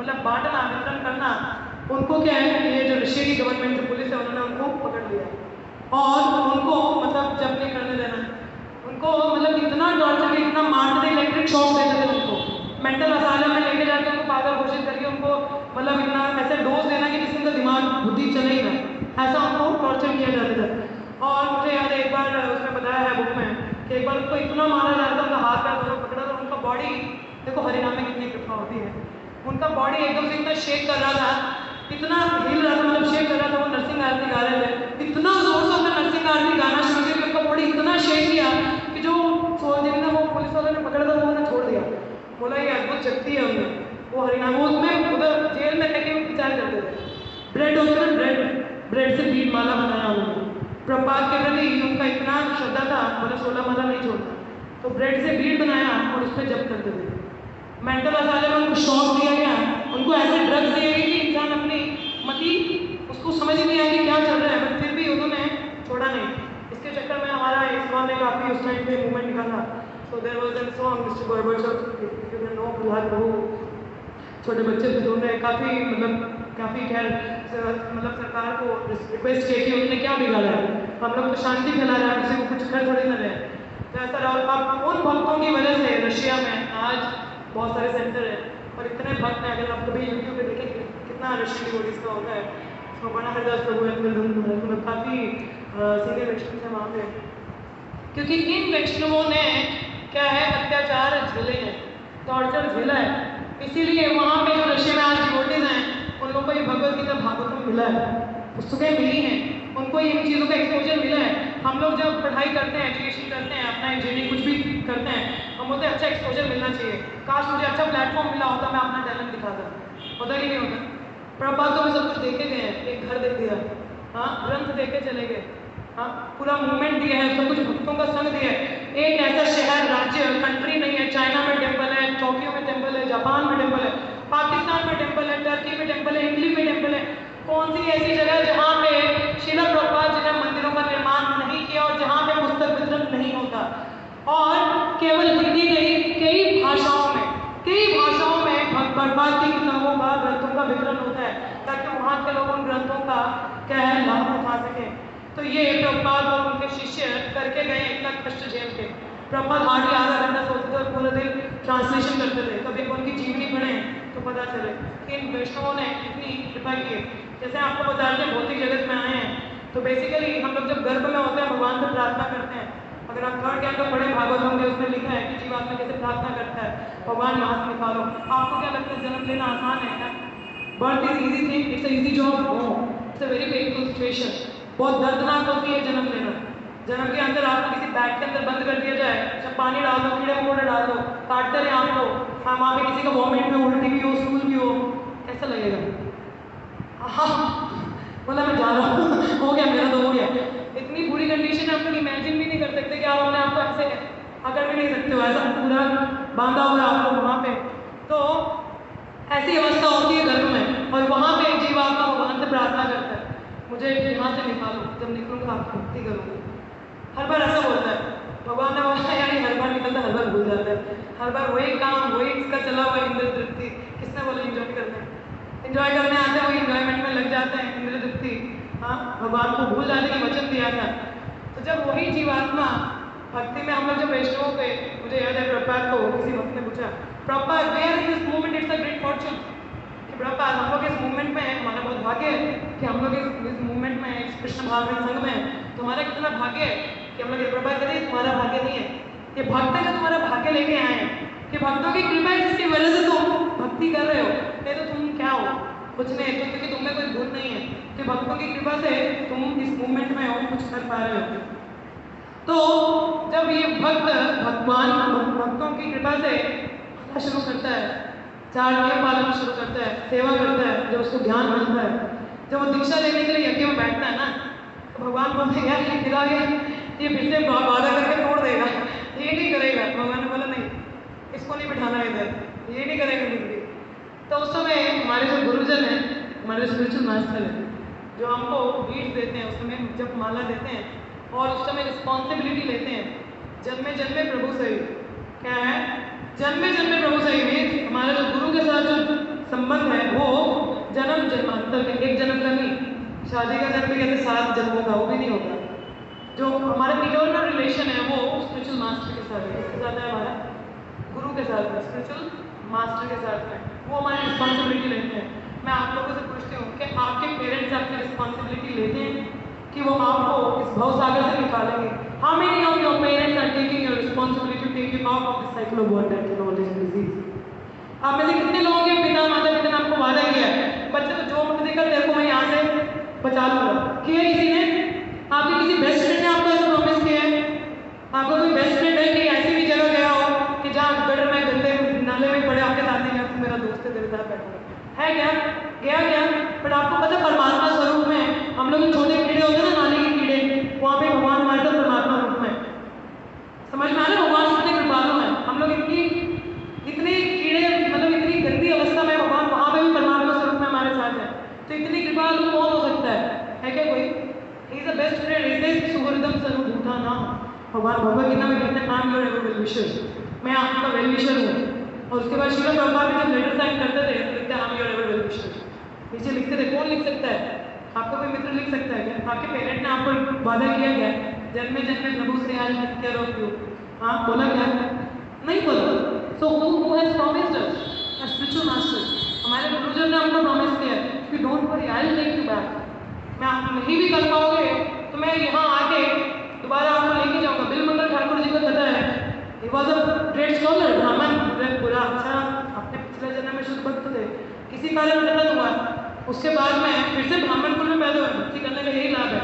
मतलब बांटना, वितरण करना। उनको क्या है, ये जो रशिया की गवर्नमेंट, जो पुलिस है, उन्होंने उनको पकड़ लिया और उनको मतलब जब नहीं करने देना, उनको मतलब इतना टॉर्चर, इतना मारते थे, इलेक्ट्रिक शॉक देते थे उनको, मेंटल असाइलम में लेके जाके उनको पागल घोषित करके उनको मतलब इतना ऐसे डोज देना कि जिससे उनका दिमाग बुद्धि चले ही ना, ऐसा उनको टॉर्चर किया जाता था। और मुझे याद है एक बार उसमें बताया है बुक में कि एक बार उनको इतना मारा जाता था, उनका हाथ पैर दोनों पकड़ा था, उनका बॉडी, देखो हरिनाम में कितनी कृपा होती है, उनका बॉडी एकदम से इतना शेक कर रहा था, इतना हिल रहा था, मतलब शेक कर रहा था। वो नरसिंह आरती गा रहे थे, इतना जोर से उन्होंने नरसिंह आरती गाना शुरू किया कि उनका बॉडी इतना शेक किया कि जो जिन्होंने वो पुलिस वालों ने पकड़ा था वो उन्होंने छोड़ दिया। बोला ये अद्भुत शक्ति है उनमें, वो हरिनाम, वो उसमें उधर जेल में रह के विचार करते थे। ब्रेड होता है, ब्रेड से बीट माला बनाया उन्होंने, प्रभुपाद के प्रति उनका इतना श्रद्धा था, मतलब 16 माला नहीं छोड़ता, तो ब्रेड से बीट बनाया और उस पर जप करते थे। मेंटल असाइलम में उनको शॉक दिया गया, उनको ऐसे ड्रग्स दिए गए कि इंसान अपनी मति, उसको समझ नहीं आया कि क्या चल रहा है, बट फिर भी उन्होंने छोड़ा नहीं। इसके चक्कर में हमारा इस्लाम ने काफ़ी उस टाइम पे मूवमेंट निकाला। So there was an song mister Gorbachev, you know Prahlad Prabhu, छोटे बच्चे थे, तो उन्होंने काफ़ी खैर मतलब सरकार को रिक्वेस्ट किया कि उन्होंने क्या बिगाड़ा है, हम लोग तो शांति फैला रहे हैं, किसी को कुछ कर थोड़ी ना रहे। तो ऐसा रहा, अब उन भक्तों की वजह से रशिया में आज बहुत सारे सेंटर है और इतने भक्त हैं, अगर आप कभी यूट्यूब पे देखें कितना रशियन डिवोटीज का होता है। उसमें बड़ा हरदास प्रभु है, मतलब काफ़ी सीनियर वैष्णव है वहाँ पे, क्योंकि इन वैष्णवों ने क्या है, अत्याचार झेले हैं, टॉर्चर झेला है, इसीलिए वहाँ पे जो रशिया में आज डिवोटीज हैं उन लोगों को ये भगवद गीता भागवत मिला है, पुस्तकें मिली हैं, उनको इन चीज़ों का एक्सपोजर मिला है। हम लोग जब पढ़ाई करते हैं, एजुकेशन करते हैं, अपना इंजीनियरिंग कुछ भी करते हैं, हम बोलते हैं अच्छा एक्सपोजर मिलना चाहिए, काश मुझे अच्छा प्लेटफॉर्म मिला होता, मैं अपना टैलेंट दिखाता, होता कि नहीं होता। प्रभुपाद तो भी सब कुछ देखे गए हैं, एक घर देख दिया, हाँ ग्रंथ देखे चले गए, हाँ पूरा मूवमेंट दिया है, सब कुछ भक्तों का संग दिया है। एक ऐसा शहर, राज्य, कंट्री नहीं है, चाइना में टेम्पल है, टोक्यो में टेम्पल है, जापान में टेम्पल है, पाकिस्तान में टेम्पल है, टर्की में टेम्पल है, इटली में टेम्पल है, कौन सी ऐसी जगह है जहाँ पे श्रील प्रभुपाद जी ने मंदिरों का निर्माण नहीं किया और जहाँ पे पुस्तक वितरण नहीं होता। और केवल हिंदी नहीं, कई भाषाओं में प्रभुपाद की किताबों का, ग्रंथों का वितरण होता है, ताकि वहाँ के लोग उन ग्रंथों का क्या है लाभ उठा सकें। तो ये प्रभुपाद और उनके शिष्य करके गए, इतना कष्ट झेल के। प्रभुपाद हार्डली आधा घंटा सोचते थे और पूरे दिन ट्रांसलेशन करते थे, कभी उनकी जीवनी पढ़ें तो पता चले कि इन वैष्णवों ने कितनी कृपा की है। जैसे आपको बताते हैं भौतिक जगत में आए हैं, तो बेसिकली हम लोग जब गर्भ में होते हैं भगवान से प्रार्थना करते हैं। अगर आप थर्ड कैंटो पढ़े भागवतम में, उसमें लिखा है कि जीवात्मा कैसे प्रार्थना करता है, भगवान मांस निकालो। आपको क्या लगता है जन्म लेना आसान है क्या? Birth is easy thing, it's easy job? No, it's a very painful situation. बहुत दर्दनाक होती है जन्म लेना। जन्म के अंदर आपको किसी बैग के अंदर बंद कर दिया जाए, जब पानी डाल दो, कीड़े मकोड़े डाल दो, काटते रहे आप लोग, हाँ वहाँ पे किसी का वॉमिट भी, उल्टी भी हो, स्टूल भी हो, कैसा लगेगा? हाँ बोला मैं जा रहा हूँ हो गया मेरा, तो हो गया। इतनी बुरी कंडीशन है, आप लोग इमेजिन भी नहीं कर सकते कि आप अपने आप को ऐसे अकड़ भी नहीं सकते हो, ऐसा पूरा बांधा हुआ है आप लोग वहाँ पे। तो ऐसी अवस्था होती है गर्भ में, और वहाँ पे जीवात्मा भगवान से प्रार्थना करता है, मुझे यहाँ से निकालो, जब निकलूँगा आपकी भक्ति करूँगी। हर बार ऐसा बोलता है। भगवान ने बोला यार ये हर बार निकलता, हर बार भूल जाता है, हर बार वही काम, वही इसका चला हुआ इंद्र तृप्ति। किसने बोला एंजॉय करने आते हैं, वही इंजॉयमेंट में लग जाते हैं, इंद्र तृप्ति। हाँ भगवान को भूल जाने की वचन दिया था। तो जब वही जीवात्मा भक्ति में, हम लोग जब वैष्णवों पे, मुझे याद है प्रभुपाद को किसी भक्त ने पूछा, Prabhupada we are in this movement, it's a great fortune, कि प्रभुपाद हम लोग इस मूवमेंट में, हमारा बहुत भाग्य है कि हम लोग इस मूवमेंट में, इस कृष्ण भावना संघ में, तुम्हारा कितना भाग्य है कि हम लोग ये प्रभुपाद कहते हैं तुम्हारा भाग्य नहीं है, ये भक्त है जो तुम्हारा भाग्य लेके आए हैं, कि भक्तों की कृपा है जिसकी वजह से तुम भक्ति कर रहे हो, नहीं तो तुम क्या हो, कुछ नहीं। तो क्योंकि तुम में कोई गुण नहीं है, कि भक्तों की कृपा से तुम इस मूवमेंट में हो, कुछ कर पा रहे हो। तो जब ये भक्त भगवान भक्तों की कृपा से शुरू करता है, 4 नियम पालन शुरू करता है, सेवा करता है, जब उसको ज्ञान मिलता है, जब वो दीक्षा लेने के लिए यज्ञ में बैठता है ना, तो भगवान बोलते हैं यार ये गिरा गया, ये फिर से वादा करके तोड़ देगा, ये नहीं करेगा। भगवान ने बोला नहीं, इसको नहीं बिठाना इधर, ये नहीं करेगा जिंदगी। तो उस समय हमारे जो गुरुजन हैं, हमारे स्पिरिचुअल मास्टर हैं, जो हमको बीट देते हैं, उस समय जब माला देते हैं और उस समय रिस्पॉन्सिबिलिटी लेते हैं, जन्मे जन्मे प्रभु सही। क्या है? जन्मे जन्मे प्रभु सही मीन्स हमारा जो गुरु के साथ जो संबंध है वो जन्म जन्मांतर का, एक जन्म का नहीं, शादी का जन्म भी कहते 7 जन्मों का, वो भी नहीं होगा। जो हमारा इटर्नल रिलेशन है वो स्पिरिचुअल मास्टर के साथ है। किसके साथ है? हमारा गुरु के साथ है, स्पिरिचुअल मास्टर के साथ है। वो हमारी रिस्पॉन्सिबिलिटी लेते हैं। मैं आप लोगों से पूछती हूँ कि आपके पेरेंट्स आपकी रिस्पॉन्सिबिलिटी लेते हैं कि वो आपको इस भवसागर से निकालेंगे? How many of your parents are taking your responsibility to take you out of this cycle of wonder, knowledge and disease? आप में से कितने लोगों के पिता माता पिता ने आपको वादा किया है बच्चे तो जो मर्जी कर तेरे को मैं यहाँ से बचा लूंगा? किया किसी ने? आपके किसी बेस्ट फ्रेंड ने आपको ऐसा प्रॉमिस किया है? आपका कोई बेस्ट फ्रेंड है कि ऐसी भी जगह गया हो कि जहाँ गटर में गंदे नाले में पड़े आपके साथ नहीं, तू मेरा दोस्त है, तेरे साथ बैठूंगा? है क्या? गया क्या? बट आपको पता परमात्मा स्वरूप में हम लोग छोटे कीड़े होते हैं ना, नाले के कीड़े, वहाँ पे भगवान हमारे तो परमात्मा रूप में। समझ में आ रहा है? भगवान कितने कृपालु हैं। हम लोग इतने कीड़े, मतलब इतनी गंदी अवस्था में भगवान वहाँ पे भी परमात्मा स्वरूप में हमारे साथ है। तो इतनी कृपालु कौन हो सकता है क्या कोई? He is the best friend, is सुहृदम सर्वभूता नाम। भगवान भगवत गीता में कहते हैं I am your ever well wisher, मैं आपका वेल विशर हूँ। और उसके बाद श्रील प्रभुपाद जब लेटर साइन करते थे तो लिखते हैं I am your ever well विशर, नीचे लिखते थे। कौन लिख सकता है? आपका कोई मित्र लिख सकता है क्या? आपके पेरेंट ने आपको वादा किया गया जन्मे जन्मे प्रभु से आज टेक केयर ऑफ यू, हाँ बोला क्या? नहीं बोला। So who has promised us? A spiritual master. हमारे गुरुजन ने हमको प्रॉमिस किया कि don't worry I will take you back. मैं आप नहीं भी कर पाओगे तो मैं यहाँ आके दोबारा आपको लेके जाऊँगा। बिलमंगल ठाकुर जी को पता है, he was a great scholar, ब्राह्मण, पूरा अच्छा, अपने पिछले जन्म में शुद्ध भक्त थे, किसी कारण गलत हुआ, उसके बाद में फिर से ब्राह्मण कुल में पैदा हुए। भक्ति करने का यही लाभ है,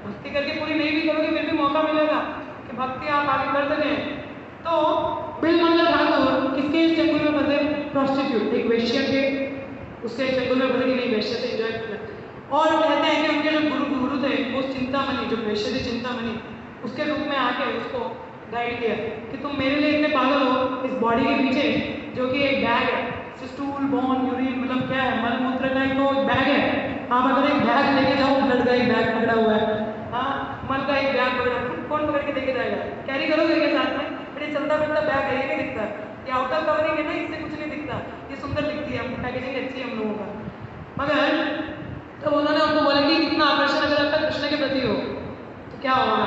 भक्ति करके पूरी नहीं भी करोगे फिर भी मौका मिलेगा कि भक्ति आप आगे कर सकें। तो बिलमंगल ठाकुर किसके चंगुल में फंसे? प्रोस्टिट्यूट, एक वेश्या के उसके चंगुल में फंसे कि नहीं वेश्या से एंजॉय करना। और कहते हैं कि उनके जो गुरु थे वो चिंतामणि, जो वेश्या थी चिंतामणि, उसके रूप में आके उसको गाइड किया कि तुम मेरे लिए इतने पागल हो, इस बॉडी के पीछे जो कि एक बैग है, स्टूल, बोन, यूरिन, मतलब क्या है, मल मूत्र का एक तो बैग है। आप अगर एक बैग लेके जाओ, ब्लड का एक बैग पकड़ा हुआ है, हाँ मल का एक बैग पकड़ा, कौन पकड़ के लेके जाएगा? कैरी करोगे क्या साथ में? बड़े चलता फिरता बैग है, ये नहीं दिखता, ये आउटर कवरिंग है ना, इससे कुछ नहीं दिखता, ये सुंदर दिखती है, पैकेजिंग अच्छी है हम लोगों का। मगर तब उन्होंने हमको बोला कि इतना आकर्षण अगर आपका कृष्ण के प्रति हो तो क्या होगा?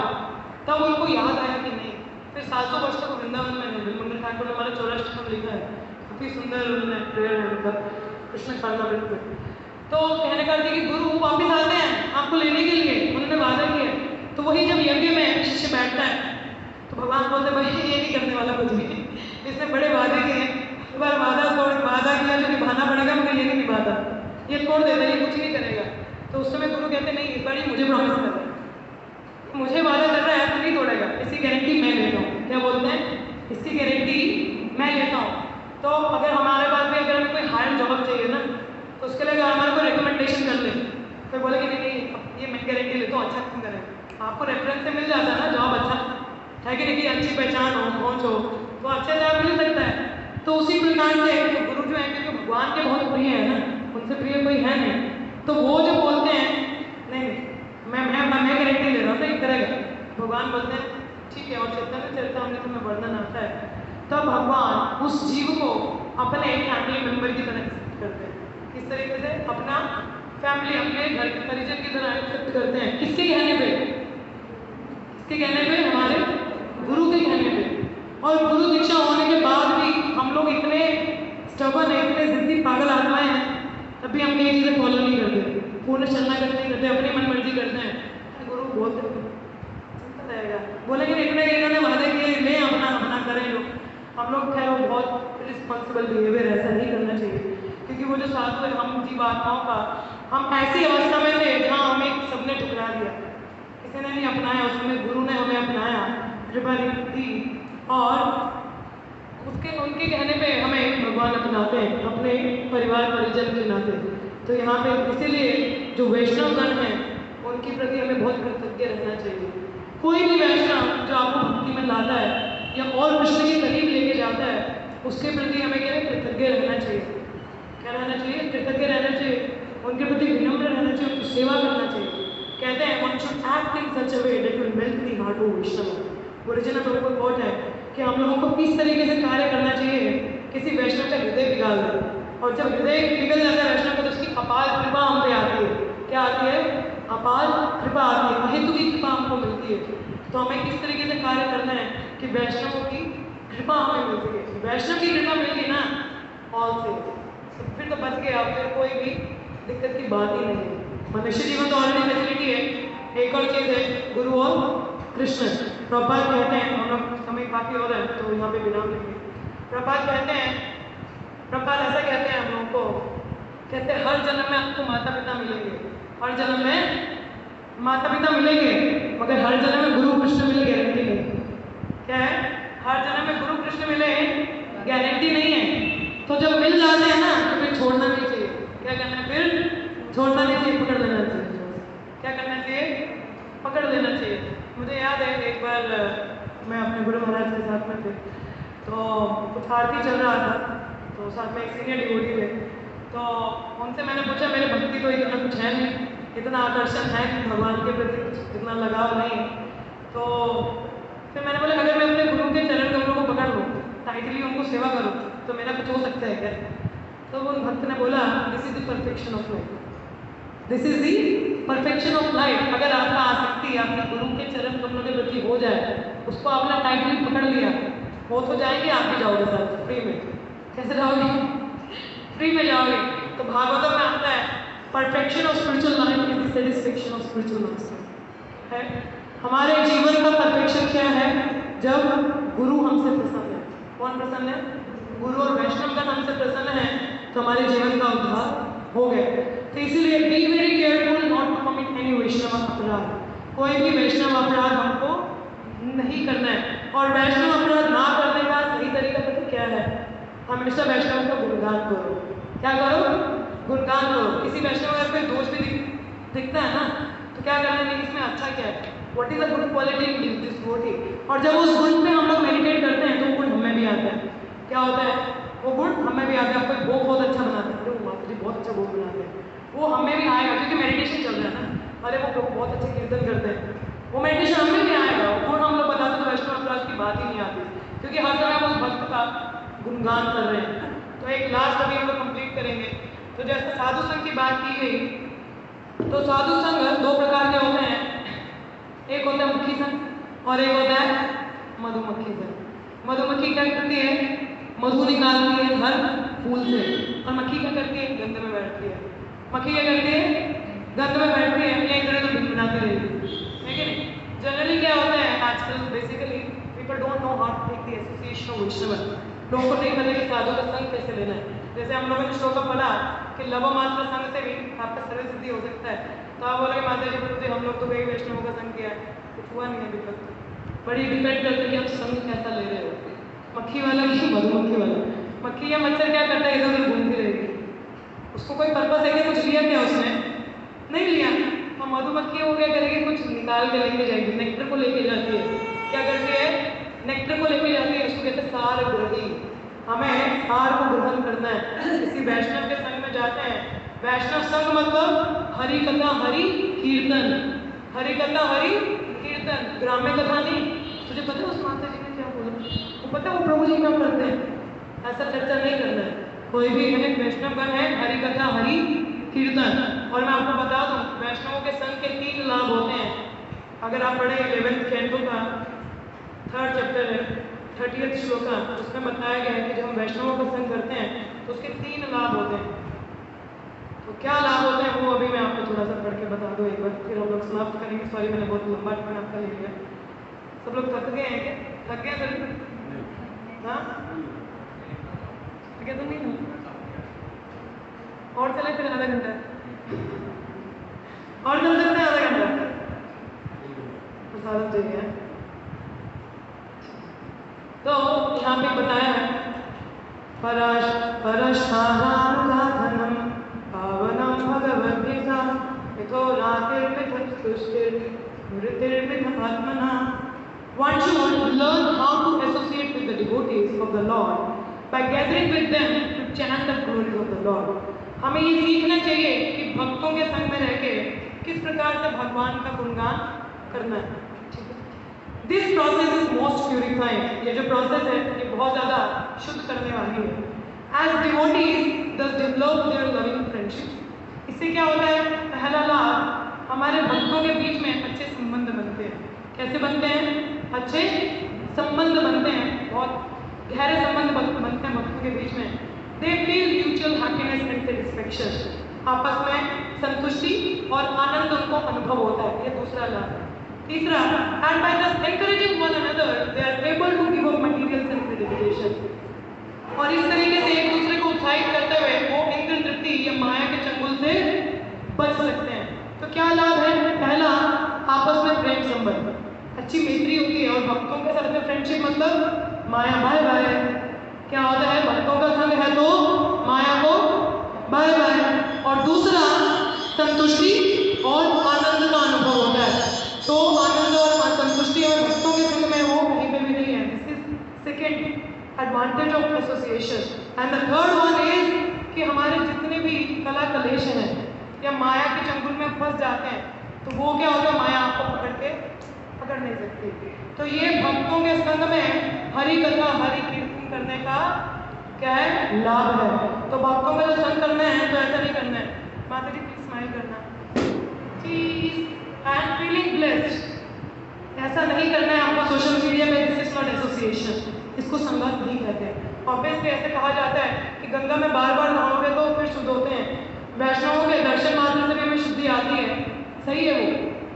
तब उनको याद आया कि नहीं। फिर 700 वर्ष तक वृंदावन में बिलमंगल ठाकुर ने हमारा 84 लिखा है, काफ़ी सुंदर उन्होंने प्रेयर है, मतलब कृष्ण कर्णामृत में। तो कहने का कि गुरु वापिस आते हैं आपको लेने के लिए, उन्होंने वादा किया। तो वही जब यज्ञ में शिष्य बैठता है तो भगवान बोलते भाई ये नहीं करने वाला कुछ भी, इसने बड़े वादे किए हैं, एक बार वादा किया जो निभाना पड़ेगा, मगर ये नहीं निभाता, ये छोड़ देता, ये कुछ नहीं करेगा। तो उस समय गुरु कहते नहीं, इस बार ये मुझे प्रॉमिस कर रहा है, मुझे वादा कर रहा है तो नहीं तोड़ेगा, इसकी गारंटी मैं लेता हूँ। क्या बोलते हैं? इसकी गारंटी मैं लेता हूँ। तो अगर हमारे पास भी अगर हमें कोई हायर जॉब चाहिए ना, तो उसके लिए अगर हमारे को रिकमेंडेशन कर ले, फिर बोले कि नहीं ये मैं गारंटी लेता हूँ, अच्छा क्यों करें? आपको रेफरेंस से मिल जाता है ना जॉब, अच्छा है कि नहीं, अच्छी पहचान हो, पहुँच हो, तो अच्छा जॉब मिल सकता है। तो उसी प्रकार से तो गुरु जो है, क्योंकि भगवान के बहुत प्रिय है ना, उनसे प्रिय कोई है नहीं, तो वो जो बोलते हैं नहीं मैं गारंटी ले रहा हूँ, तो ये करेगा। भगवान बोलते हैं ठीक है, और चैतन्य चरितामृत में वर्णन आता है, तब भगवान उस जीव को अपने एक फैमिली मेंबर की तरह एक्सेप्ट करते हैं। किस तरीके से? अपना फैमिली, अपने घर के परिजन की तरह एक्सेप्ट करते हैं। किसके कहने पे? किसके कहने पे? हमारे गुरु के कहने पे। और गुरु दीक्षा होने के बाद भी हम लोग इतने स्टबर्न है, इतने जिद्दी पागल आत्माएं हैं, तभी हम कई चीज़ें फॉलो नहीं करते, पूर्ण शरणागत नहीं करते, अपनी मनमर्जी करते हैं। गुरु बोलते चलता रहेगा, बोलेंगे इतने इन्होंने वादे किए, ले अपना करें लोग। हम लोग खैर वो बहुत रिस्पॉन्सिबल बिहेवियर, ऐसा नहीं करना चाहिए, क्योंकि वो जो साधु है, हम जीवात्माओं का, हम ऐसी अवस्था में थे जहाँ हमें सबने ठुकरा दिया। किसी ने नहीं अपनाया, उसमें गुरु ने हमें अपनाया, कृपा दी, और उनके कहने पे हमें भगवान अपनाते हैं अपने परिवार परिजन के नाते। तो यहाँ पे इसीलिए जो वैष्णव गण हैं उनके प्रति हमें बहुत कृतज्ञ रहना चाहिए। कोई भी वैष्णव जो आपको भक्ति में लाता है या और कृष्ण के करीब लेके जाता है, उसके प्रति हमें क्या है, कृतज्ञ रहना चाहिए। क्या रहना चाहिए? कृतज्ञ रहना चाहिए, उनके प्रति विनम्र रहना चाहिए, उनकी सेवा करना चाहिए। कहते हैं one should act in such a way that will melt the heart of Vaishnava। Original Prabhu का कोट है कि हम लोगों को इस तरीके से कार्य करना चाहिए किसी वैष्णव का हृदय पिघाल दे, और जब हृदय पिघल जाता है वैष्णव को तो उसकी अपार कृपा हम पे आती है। क्या आती है? अपार कृपा आती है, अहेतु की कृपा हमको मिलती है। तो हमें किस तरीके से कार्य करना है कि वैष्णवों की कृपा हमें मिलती है। वैष्णव की कृपा मिल गई ना, ऑल से फिर तो बच गया, फिर कोई भी दिक्कत की बात ही नहीं है। मनुष्य जीवन तो ऑलरेडी फैसिलिटी है। एक और चीज़ है गुरु और कृष्ण। प्रभुपाद कहते हैं, हम लोग समय काफ़ी हो रहा है तो यहाँ पे विराम लेंगे। प्रभुपाद कहते हैं, प्रभुपाद ऐसा कहते हैं हम लोगों को, कहते हैं हर जन्म में आपको माता पिता मिलेंगे, हर जन्म में माता पिता मिलेंगे, मगर हर जन्म में गुरु कृष्ण मिले गारंटी नहीं। क्या है? हर जन्म में गुरु कृष्ण मिले गारंटी नहीं है। तो जब मिल जाते हैं ना तो फिर छोड़ना नहीं चाहिए। क्या करना है? फिर छोड़ना नहीं चाहिए, पकड़ लेना चाहिए। क्या करना चाहिए? पकड़ लेना चाहिए। मुझे याद है एक बार मैं अपने गुरु महाराज के साथ में थे, तो कुछ आरती चल रहा था, तो साथ में एक सीनियर डिवोटी थे, तो उनसे मैंने पूछा, मेरे भक्ति तो इतना कुछ है नहीं, इतना आकर्षण है कि भगवान के प्रति कुछ इतना लगाव नहीं है। तो फिर मैंने बोला अगर मैं अपने गुरु के चरण कमलों को पकड़ लूँ, टाइटली उनको सेवा करूँ, तो मेरा कुछ हो सकता है क्या? तो उन भक्त ने बोला this is the perfection of life, this is the perfection of life. अगर आपका आसक्ति आपके गुरु के चरण कमलों के प्रति हो जाए, उसको आपने टाइटली पकड़ लिया, वो तो जाएंगे, आप भी जाओगे साथ फ्री में। कैसे जाओगे? फ्री में जाओगे। तो भागवतम में आता है perfection of spiritual life is the satisfaction of spiritual master. है हमारे जीवन का परफेक्शन क्या है? जब गुरु हमसे प्रसन्न है। कौन प्रसन्न है? गुरु और वैष्णव हमसे प्रसन्न है, तो हमारे जीवन का उद्धार हो गया। तो इसीलिए be very careful not to commit any Vaishnava aparadh. कोई भी वैष्णव अपराध हमको नहीं करना है। और वैष्णव अपराध ना करने का सही तरीका पता क्या है? हमेशा वैष्णव का गुणगान करो। क्या करो? गुणगान करो। किसी वैष्णव अगर कोई दोष भी दिखता है ना, तो क्या करना है? इसमें अच्छा क्या है? What is the good quality in this devotee? और जब उस गुण पे हम लोग मेडिटेट करते हैं तो वो गुण हमें भी आता है। क्या होता है? वो गुण हमें भी आता है। कोई भोग बहुत अच्छा बनाते हैं, अरे माता जी बहुत अच्छा भोग बनाते हैं, वो हमें भी आएगा क्योंकि मेडिटेशन चल रहा है ना। अरे वो प्रभु बहुत अच्छे कीर्तन करते हैं, वो मेडिटेशन हमें भी आएगा। और हम लोग बताते तो वैष्णव अपराध की बात ही नहीं आती, क्योंकि हर समय हम उस भक्त का गुणगान कर रहे हैं। तो एक लास्ट अभी हम लोग कंप्लीट करेंगे। तो जैसे साधु संघ की बात की गई, तो साधु संघ दो प्रकार के होते हैं, एक होता है मक्खी संघ और एक होता है मधुमक्खी संघ। मधुमक्खी क्या करती है? मधु निकालती है हर फूल से, और मक्खी क्या करती है? गंध में बैठती है। मक्खी क्या करती है? गंध में बैठती है, या इधर उधर भिनभिनाती रहती है कि नहीं? जनरली क्या होता है आजकल, basically people don't know how to take the association of Vaishnava. लोगों को नहीं पता कि साधु का संग कैसे लेना है। जैसे हम लोगों ने श्लोक पढ़ा कि लव मात्र संग से भी आपका सर्व सिद्धि हो सकता है। तो आप बोलोगे माता जी गुरु जी हम लोग तो कई वैष्णवों का संग किया है, कुछ हुआ नहीं अभी तक। बड़ी डिपेंड करती है कि आप संग कैसा ले रहे हो, मक्खी वाला कि मधुमक्खी वाला। मक्खी या मच्छर क्या करता है? इधर उधर घूमती रहेगी, उसको कोई पर्पस है कि कुछ लिया क्या उसने? नहीं लिया। और मधुमक्खी वो क्या करेगी? कुछ निकाल के लेके जाएगी, नेक्टर को लेके जाती है। क्या करती है? नेक्टर को लेके जाती है। उसको कहते हैं सार ग्रही। हमें सार को ग्रहण करना है। किसी वैष्णव के संग में जाते हैं, वैष्णव संग मतलब हरि कथा हरि कीर्तन, हरि कथा हरि कीर्तन, ग्राम्य कथा नहीं। तुझे पता है उस माता जी ने क्या बोला? वो पता है वो प्रभु जी क्या करते हैं? ऐसा चर्चा नहीं करना है। कोई भी एक वैष्णवगण है, हरि कथा हरि कीर्तन। और मैं आपको बता दूं वैष्णवों के संग के 3 लाभ होते हैं। अगर आप पढ़े 11th कैंटो का 3rd चैप्टर है 30th श्लोका, उसमें बताया गया है कि जब हम वैष्णवों का संग करते हैं तो उसके 3 लाभ होते हैं। तो क्या लाभ होते हैं वो अभी मैं आपको थोड़ा सा पढ़ के बता दूं एक बार, फिर हम लोग समाप्त करेंगे। सॉरी मैंने बहुत लंबा टाइम आपका ले लिया। सब लोग थक गए हैं क्या? थक गए सर? हाँ ठीक है, तो नहीं ना और चले फिर आधा घंटा और चल सकते हैं, आधा घंटा साधन चाहिए। तो यहाँ पे बताया है परशारानुगाधनम पावनम Bhagavad Gita यथो रातिर्मिथस्तुष्टिर्मृतिर्मिथात्मना। One should learn how to associate with the devotees of the Lord by gathering with them to chant the glories of the Lord. हमें ये सीखना चाहिए कि भक्तों के संग में रह के किस प्रकार से भगवान का गुणगान करना है। This process is most purifying. ये जो प्रोसेस है ये बहुत ज़्यादा शुद्ध करने वाली है। As devotees thus develop their loving friendship. इससे क्या होता है? पहला लाभ, हमारे भक्तों के बीच में अच्छे संबंध बनते हैं। कैसे बनते हैं? अच्छे संबंध बनते हैं, बहुत गहरे संबंध बनते हैं भक्तों के बीच में। They feel mutual happiness and satisfaction. आपस में संतुष्टि और आनंद उनको अनुभव होता है। ये दूसरा लाभ है। तीसरा, and by thus encouraging one another, they are able to give up material sense gratification. और इस तरीके से एक दूसरे को उत्साहित करते हुए वो इंद्रिय तृप्ति या माया के चंगुल से बच सकते हैं। तो क्या लाभ है? पहला, आपस में प्रेम संबंध, अच्छी मैत्री होती है। और भक्तों के साथ में फ्रेंडशिप मतलब माया बाय बाय। क्या होता है? भक्तों का संग है तो माया को बाय बाय। और दूसरा, संतुष्टि और आनंद का अनुभव होता है। तो आनंद और संतुष्टि और भक्तों के संग में वो कहीं पे भी नहीं है। This is second advantage of association. And the third one is कि हमारे जितने भी कला कलेश हैं या माया के चंगुल में फंस जाते हैं तो वो क्या होता है? माया आपको पकड़ नहीं सकती। तो ये भक्तों के संग में हरि कथा हरि कीर्तन करने का क्या है? लाभ है। तो भक्तों का जो संग करना है तो ऐसा नहीं करना है। माता जी प्लीज स्माइल करना। एंड फीलिंग ब्लेस्ड, ऐसा नहीं करना है आपको सोशल मीडिया में। दिस इज नॉट एसोसिएशन, इसको संगत नहीं कहते हैं। ऑब्वियसली ऐसे कहा जाता है कि गंगा में बार बार नहाओगे तो फिर शुद्ध होते हैं। वैष्णवों के दर्शन मात्र से भी हमें शुद्धि आती है, सही है वो।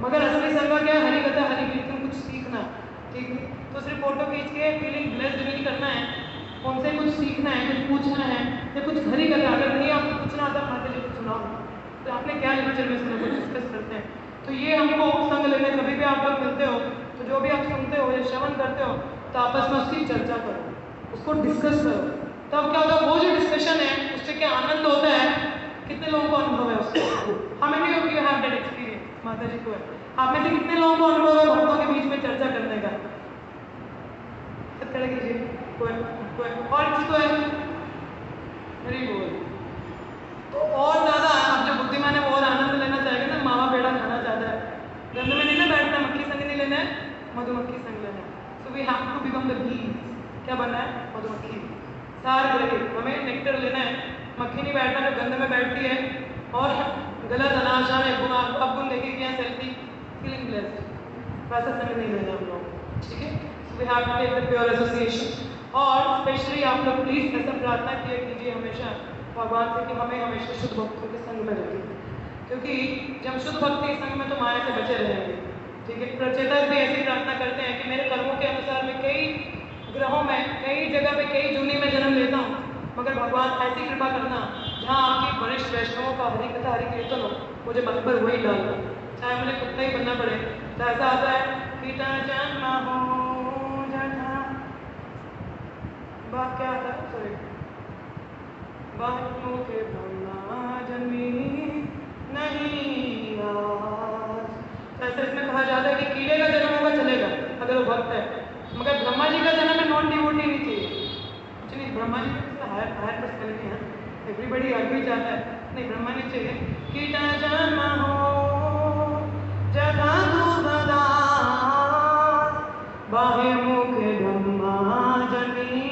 मगर असली संग क्या है? हरि कथा हरि कीर्तन, कुछ सीखना। ठीक है, तो सिर्फ फोटो खींच के फीलिंग ब्लेस्ड नहीं करना है, उनसे कुछ सीखना है, कुछ पूछना है या कुछ हरि कथा। अगर नहीं आपको पूछना आता माता जी को सुनाओ तो आपने क्या लेक्चर में सुना, कुछ डिस्कस करते हैं। तो ये हमको संग लेने, कभी भी आप लोग मिलते हो तो जो भी आप सुनते हो या श्रवण करते हो तो आपस में उसकी चर्चा करो, उसको डिस्कस करो। तब क्या होगा? वो जो डिस्कशन है उससे क्या आनंद होता है? कितने लोगों को अनुभव है उसको? How many of you have that experience? माता जी को है। आप में से कितने लोगों को अनुभव है भक्तों के बीच में चर्चा करने का? खड़ा कीजिए। कोई और किसको है? Very good. तो और ज़्यादा आप जो बुद्धिमान है वो और आनंद लेना चाहेगा ना, मावा पेड़ा खाना चाहता है, गंद में नहीं ना बैठना, मक्खी संग नहीं लेना है, मधुमक्खी संग लेना है। So we have to become the bees. क्या बनना है? मधुमक्खी। सार ग्रहित, हमें नेक्टर लेना है, मक्खी नहीं बैठना जो गंद में बैठती है और गलत अनाशा में अब गुण देखिए यहाँ सेल्फी फीलिंग ब्लेस्ड, वैसा संग नहीं लेना हम लोग। ठीक है, we have to take the pure association. और स्पेशली आप लोग प्लीज ऐसा प्रार्थना किया कीजिए हमेशा भगवान से कि हमें हमेशा शुद्ध भक्तों के संग में रखें, क्योंकि जब शुद्ध भक्ति के संग में तो माया से बचे रहेंगे। ठीक है, प्रचेतक भी ऐसी प्रार्थना करते हैं कि मेरे कर्मों के अनुसार मैं कई ग्रहों में, कई जगह पे, कई जूनी में जन्म लेता हूँ, मगर भगवान ऐसी कृपा करना जहाँ आपकी वरिष्ठ वैष्णवों का हरि कथा हरि कीर्तन हो, मुझे बराबर वही डालना, चाहे मुझे कुत्ता ही बनना पड़े। तो ऐसा आता है पिता जन्म हो जहाँ क्या आता है? सॉरी, बाहों के ब्रह्मा जन्मी नहीं आज। ऐसे इसमें कहा जाता है कि कीड़े का जन्म होगा चलेगा अगर वो भक्त है, मगर ब्रह्मा जी का जन्म में नॉन डिवोटी नहीं चाहिए। कुछ नहीं, ब्रह्मा जी का हायर पर्सनैलिटी है, एवरीबडी हर भी चाहता है, नहीं ब्रह्मा नहीं चाहिए। कीटा जन्म हो जगा तू बदा बाहे मुख ब्रह्मा जन्मी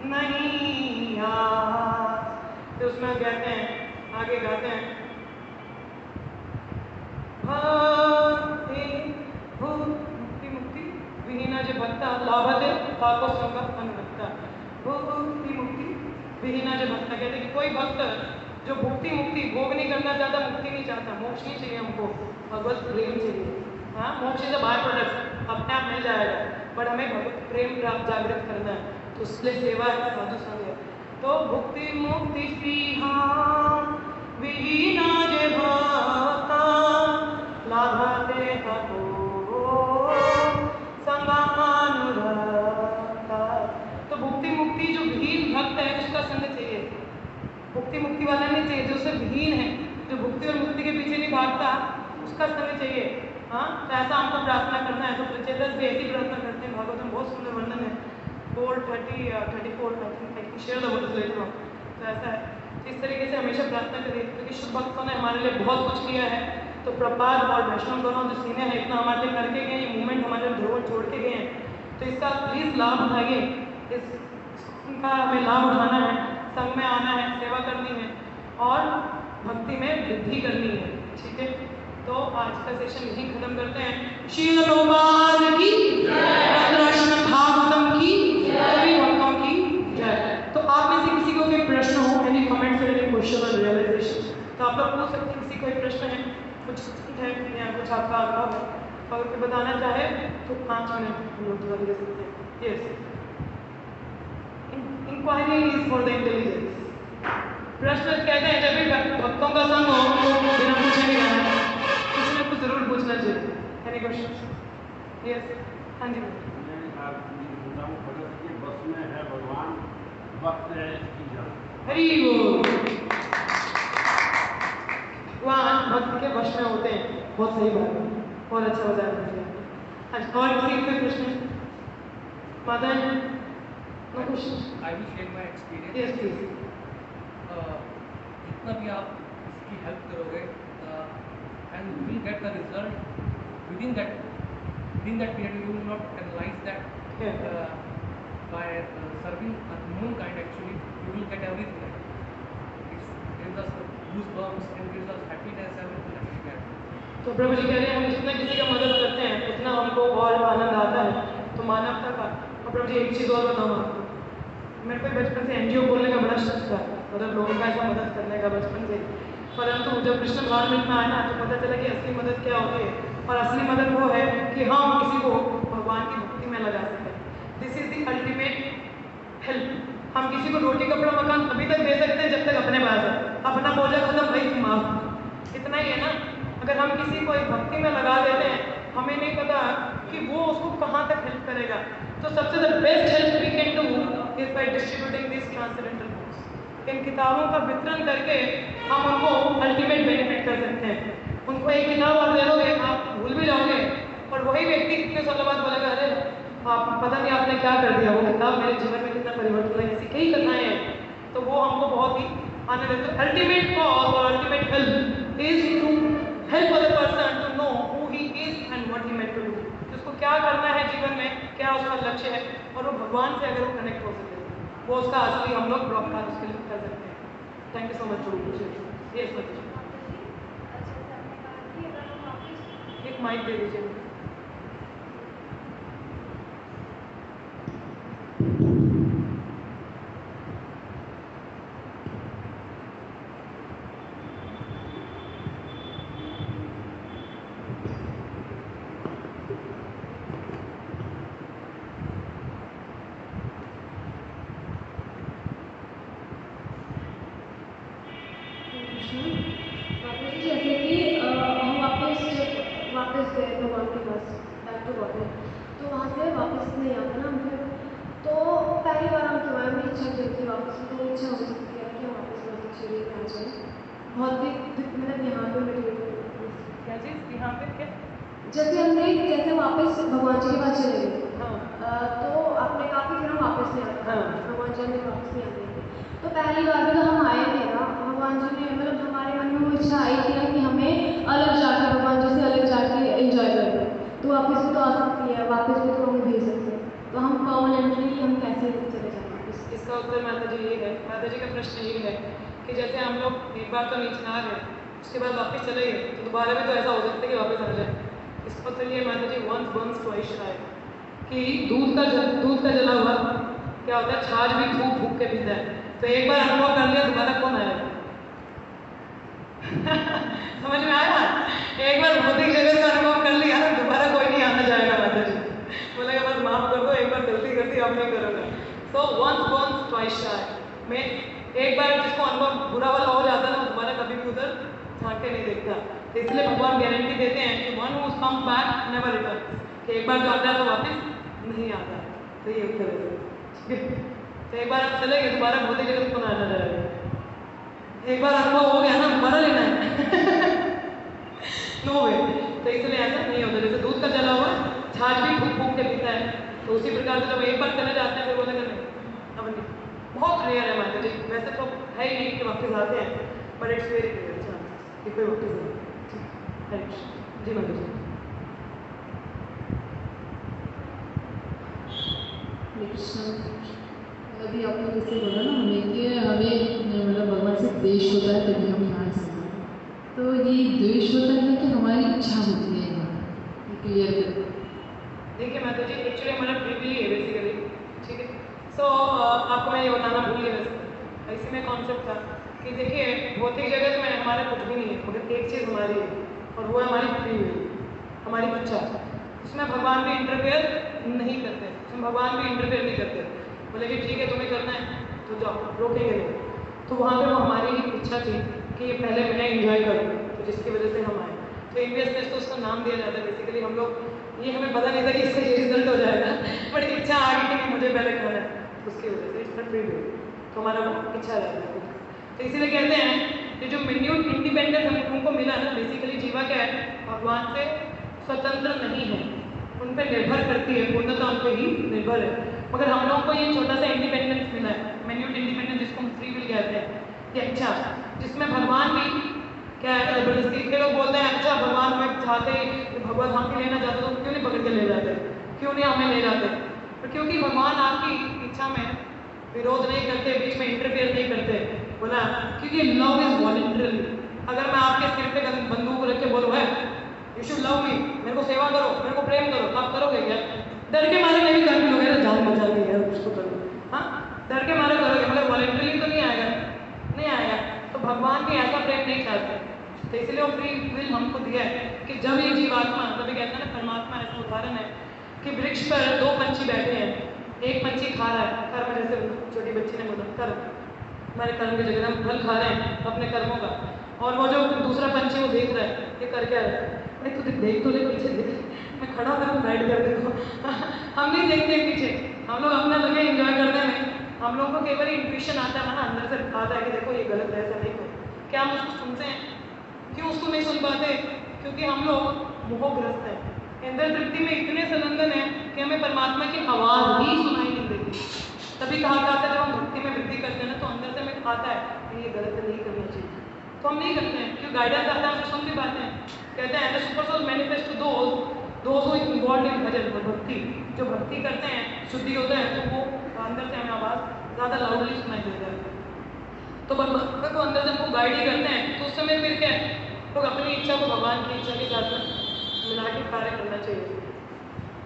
नहीं आज। तो उसमें कहते हैं, आगे गाते हैं, मुक्ति मुक्ति विहीना जो भक्ता लाभते ताको संग अनुभक्ता। भक्ति मुक्ति विहीना जो भक्ता, कहते हैं कि कोई भक्त जो भुक्ति मुक्ति भोग नहीं करना चाहता, मुक्ति नहीं चाहता, मोक्ष नहीं चाहिए हमको, भगवत प्रेम चाहिए। हाँ, मोक्ष इज अ बाय प्रोडक्ट, अपने आप मिल जाएगा, बट हमें भगवत प्रेम प्राप्त जागृत करना है, तो उसके सेवा है, साधु संग है। तो भुक्ति मुक्ति विहीना जे भक्ता लाभते ततो भागता उसका संग चाहिए। हाँ, तो ऐसा हमको प्रार्थना करना है। तो प्रचेतस भी ऐसी प्रार्थना करते हैं। भागवतम बहुत सुंदर वर्णन है, 4:34 I think share the words later on. तो ऐसा है, इस तरीके से हमेशा प्रार्थना करिए, क्योंकि शुभ भक्तों ने हमारे लिए बहुत कुछ किया है। तो प्रपाद और वैष्णव दोनों जो सीनियर है, इतना हमारे लिए करके गए, ये मूवमेंट हमारे धरोहर छोड़ के गए हैं। तो इसका प्लीज़ लाभ उठाइए, इसका हमें लाभ उठाना है, संग में आना है, सेवा करनी है और भक्ति में वृद्धि करनी है। ठीक है, तो आज का सेशन यहीं खत्म करते हैं। श्रील प्रभुपाद की जय, श्रीमद् भागवतम की सभी भक्तों की जय। तो आप में से किसी को कोई प्रश्न हो, एनी कमेंट्स और एनी क्वेश्चन और रियलाइजेशन, तो आप लोग पूछ सकते हैं। किसी कोई प्रश्न है, कुछ है या कुछ आपका अनुभव है, अगर कोई बताना चाहे तो 5 मिनट हम लोग थोड़ा दे सकते हैं। Yes, inquiry is for the intelligence. प्रश्न कहते हैं जब भी भक्तों का संग हो बिना पूछे नहीं रहना, किसी ने कुछ जरूर पूछना चाहिए। Any question? यस, हाँ जी। बस में है भगवान, वक्त है इसकी जान। हरि बोल। भगवान भक्त के वश में होते हैं, बहुत सही बात है, बहुत अच्छा बताया मुझे। अच्छा, और किसी कोई प्रश्न? माता ji, no question? I will share my experience. Yes please. जितना भी आप इसकी हेल्प करोगे and you will get the result within that period. You will not analyse that by serving unknown kind, actually you will get everything. It's gives us goose bumps and gives us happiness, everything that we get. तो प्रभु जी कह रहे हैं हम जितना किसी का मदद करते हैं उतना हमको और आनंद आता है, तो मानवता का। और प्रभु जी एक चीज़ और बताऊँ आपको, मेरे को बचपन से एनजीओ खोलने का बड़ा शौक था, मतलब लोगों का ऐसा मदद करने का बचपन से। परंतु जब कृष्ण गवर्नमेंट में आया ना, तो पता चला कि असली मदद क्या होती है। और असली मदद वो है कि हम किसी को भगवान की भक्ति में लगा सकें। This is the ultimate help. हम किसी को रोटी कपड़ा मकान अभी तक दे सकते हैं जब तक अपने पास है, अपना बोझा खत्म भाई माफ, इतना ही है ना। अगर हम किसी को एक भक्ति में लगा देते हैं, हमें नहीं पता कि वो उसको कहाँ तक हेल्प करेगा। तो सबसे the best help we can do is by distributing this transcendental books. इन किताबों का वितरण करके हम उनको अल्टीमेट बेनिफिट कर सकते हैं। उनको एक किताब आप दे दोगे, आप भूल भी जाओगे, और वही व्यक्ति कितने सालों बाद बोलेगा अरे आप पता नहीं आपने क्या कर दिया, वो किताब मेरे जीवन में कितना परिवर्तन है। ऐसी कई कथाएं हैं, तो वो हमको बहुत ही आनंद देते हैं। अल्टीमेट कॉज और ultimate help is to help other person to know who he is and what he meant to do. उसको क्या करना है जीवन में, क्या उसका लक्ष्य है, और वो भगवान से अगर वो कनेक्ट हो सके, वो उसका असली हम लोग ब्रॉडकास्ट उसके लिए कर सकते हैं। Thank you so much for ये एक माइक दे दीजिए। जैसे कि हम वापस गए भगवान के पास, बैक टू गॉड, तो वहाँ से वापस नहीं आता ना फिर। तो पहली बार हम तुम्हारे में इच्छा जगती वापस, तो इच्छा हो सकती है कि हम वापस मतलब शरीर में आ जाए। बहुत ही मतलब यहाँ पे मेरी क्या चीज़ यहाँ पे क्या, जैसे हमने जैसे वापस भगवान जी के पास चले गए, तो आपने कहा कि फिर हम वापस नहीं आते, भगवान जी हमें वापस नहीं आते। तो पहली बार भी तो हम आए थे ना, भगवान जी ने मतलब हमारे मन में वो इच्छा आई थी ना कि हमें अलग जाकर भगवान जी से अलग जाके एंजॉय करना। तो वापस भी तो आ सकती है, वापस भी तो हमें भेज सकते हैं, तो हम परमानेंटली हम कैसे चले जाए वापस? इसका उत्तर माता जी ये है, माता जी का प्रश्न ये है कि जैसे हम लोग एक बार तो नीचे आ गए, उसके बाद वापस चले गए, तो दोबारा भी तो ऐसा हो सकता है कि वापस आ जाए। इसका उत्तर ये माता जी वंस बर्न्स ट्वाइस शाय, कि दूध का जला हुआ क्या होता है, छाछ भी फूक फूक के पीता है। तो एक बार अनुभव कर लिया, दोबारा कौन आएगा? समझ में आया? एक बार भौतिक जगत का अनुभव कर लिया, दोबारा कोई नहीं आना जाएगा। माता जी बोलेगा बस माफ कर दो, एक बार गलती करती अब नहीं करूँगा। सो वंस बर्न्स ट्वाइस शाय में एक बार जिसको अनुभव बुरा वाला हो जाता है ना, दोबारा कभी भी उधर झांक के नहीं देखता। तो इसलिए भगवान गारंटी देते हैं कि one who comes back never return, कि एक बार जो आता है तो वापस नहीं आता। तो ये उत्तर है। तो एक बार आप चले गए, दोबारा भौतिक जगत को ना आना जाएगा। एक बार अनुभव हो गया ना, दोबारा लेना है। तो उसी प्रकार से जब एक बार चले जाते हैं फिर बोलेंगे नहीं अब नहीं। बहुत रेयर है माता जी, वैसे तो है ही नहीं कि वापस आते हैं, but it's very rare chance कि कोई वापस आए। हरे कृष्ण जी माता जी। अभी आपने जैसे बोला ना हमें कि हमें मतलब भगवान से द्वेष होता है तभी हम यहाँ से, तो ये द्वेष होता है कि हमारी इच्छा होती है यहाँ, ये क्लियर कर। देखिए माता जी, एक्चुअली हमारा प्रीविली है बेसिकली, ठीक है। सो आपको मैं ये बताना भूल गया, वैसे इसी में कॉन्सेप्ट था कि देखिए भौतिक जगत में हमारा कुछ भी नहीं है, मगर एक चीज़ हमारी है और वो है हमारी फ्री विल, हमारी इच्छा। उसमें भगवान भी इंटरफेयर नहीं करते, उसमें भगवान भी इंटरफेयर नहीं करते, बोले कि ठीक है तुम्हें करना है तो जाओ, रोकेंगे नहीं। तो वहाँ पे वो हमारी ही इच्छा थी कि पहले मैं एंजॉय करूँ, तो जिसकी वजह से हम आए। तो इन्वेस्टमेंट तो उसका नाम दिया जाता है बेसिकली। हम लोग ये हमें पता नहीं था कि इसका ये रिजल्ट हो जाएगा, बट इच्छा आ गई कि मुझे पहले खाना है, उसकी वजह से इट्स फ्री विल, तो हमारा वो इच्छा रहता है खुद। तो इसीलिए कहते हैं कि जो मिन्यूट इंडिपेंडेंस हम लोगों को मिला ना, बेसिकली जीवा क्या है, भगवान से स्वतंत्र नहीं है, उन पर निर्भर करती है, पूर्णतः उन पर ही निर्भर है। मगर हम लोगों को ये छोटा सा इंडिपेंडेंस मिला है, मिन्यूट इंडिपेंडेंस, जिसको हम फ्री विल कहते हैं, ये अच्छा, जिसमें भगवान भी क्या है जबरदस्ती के लोग बोलते हैं अच्छा भगवान हमें चाहते कि भगवान हम लेना चाहते तो क्यों नहीं पकड़ के ले जाते, क्यों नहीं हमें ले जाते? तो क्योंकि भगवान आपकी इच्छा में विरोध नहीं करते, बीच में इंटरफेयर नहीं करते, बोला क्योंकि लव इज वॉलंटरी। अगर मैं आपके सिर पे बंदूक रख के बोलूँ है यू शुड लव मी, मेरे को सेवा करो, मेरे को प्रेम करो, आप करोगे क्या? डर के मारे नहीं कर लोगे ना, जान बचा ली है उसको करो, हाँ डर के मारे करोगे, मगर वॉलंटरी तो नहीं आएगा, नहीं आएगा। तो भगवान भी ऐसा प्रेम नहीं चाहते, तो इसलिए वो फ्री विल हमको दिया है कि जब ये जीवात्मा, तभी कहते हैं ना परमात्मा, ऐसा उदाहरण है कि वृक्ष पर दो पंछी बैठे हैं, एक पंछी खा रहा है कर्म, जैसे छोटी बच्ची ने बोला कर्म, हमारे कर्म की जगह हम फल खा रहे हैं अपने कर्मों का, और वो जो दूसरा पंछी वो देख रहा है ये कर क्या रहा है, अरे तू देख तो ले पीछे देख, मैं खड़ा कर गाइड कर देखो हम नहीं देखते पीछे, हम लोग अपना जगह एंजॉय करते हैं। हम लोग को केवल इंट्यूशन आता है ना, अंदर से आता है कि देखो ये गलत है, ऐसा नहीं करो। क्या हम उसको सुनते हैं? क्यों उसको नहीं सुन पाते? क्योंकि हम लोग मोहग्रस्त हैं, इंद्र तृप्ति में इतने संलग्न हैं कि हमें परमात्मा की आवाज़ ही सुनाई नहीं देती। तभी कहा जाता है जब हम भक्ति में वृद्धि करते हैं ना, तो अंदर से हमें आता है कि ये गलत नहीं करना चाहिए, तो हम नहीं करते हैं, क्यों गाइडेंस आता है, हम सुन भी पाते हैं। कहते हैं the super soul manifest to those who involve in bhajan, bhakti, जो भक्ति करते हैं शुद्धि होते हैं, तो वो अंदर से हमें आवाज़ ज़्यादा लाउडली सुनाई दे जाती है। तो परमात्मा को अंदर से हमको गाइड ही करते हैं, तो उस समय फिर क्या है, लोग अपनी इच्छा को भगवान की इच्छा के साथ मिला के कार्य करना चाहिए।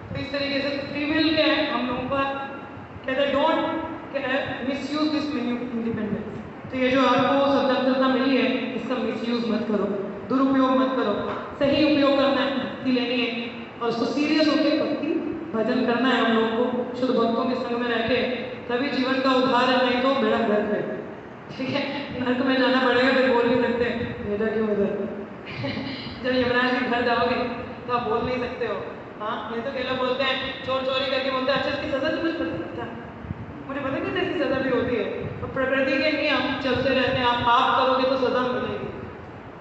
तो इस तरीके से फ्री विल क्या है, हम लोगों का कहते हैं डोंट मिसयूज दिस इंडिपेंडेंस। तो ये जो आपको स्वतंत्रता मिली है, इसका मिसयूज मत करो, दुरुपयोग मत करो, सही उपयोग करना है, भक्ति लेनी है और उसको सीरियस होकर भक्ति भजन करना है हम लोगों को, शुद्ध भक्तों के संग में रह के, तभी जीवन का उद्धार है, नहीं तो बेड़ा गर्क है, ठीक है। नरक में जाना पड़ेगा, फिर बोल नहीं सकते मेरा क्यों इधर जब यमराज के घर जाओगे तो आप बोल नहीं सकते हो, हाँ नहीं तो कई लोग बोलते हैं चोर चोरी करके बोलते हैं अच्छा इसकी सजा तो मुझे पता, मुझे पता नहीं था इसकी सजा भी होती है। तो प्रकृति के नियम चलते रहते हैं, आप पाप करोगे तो सजा मिलेगी।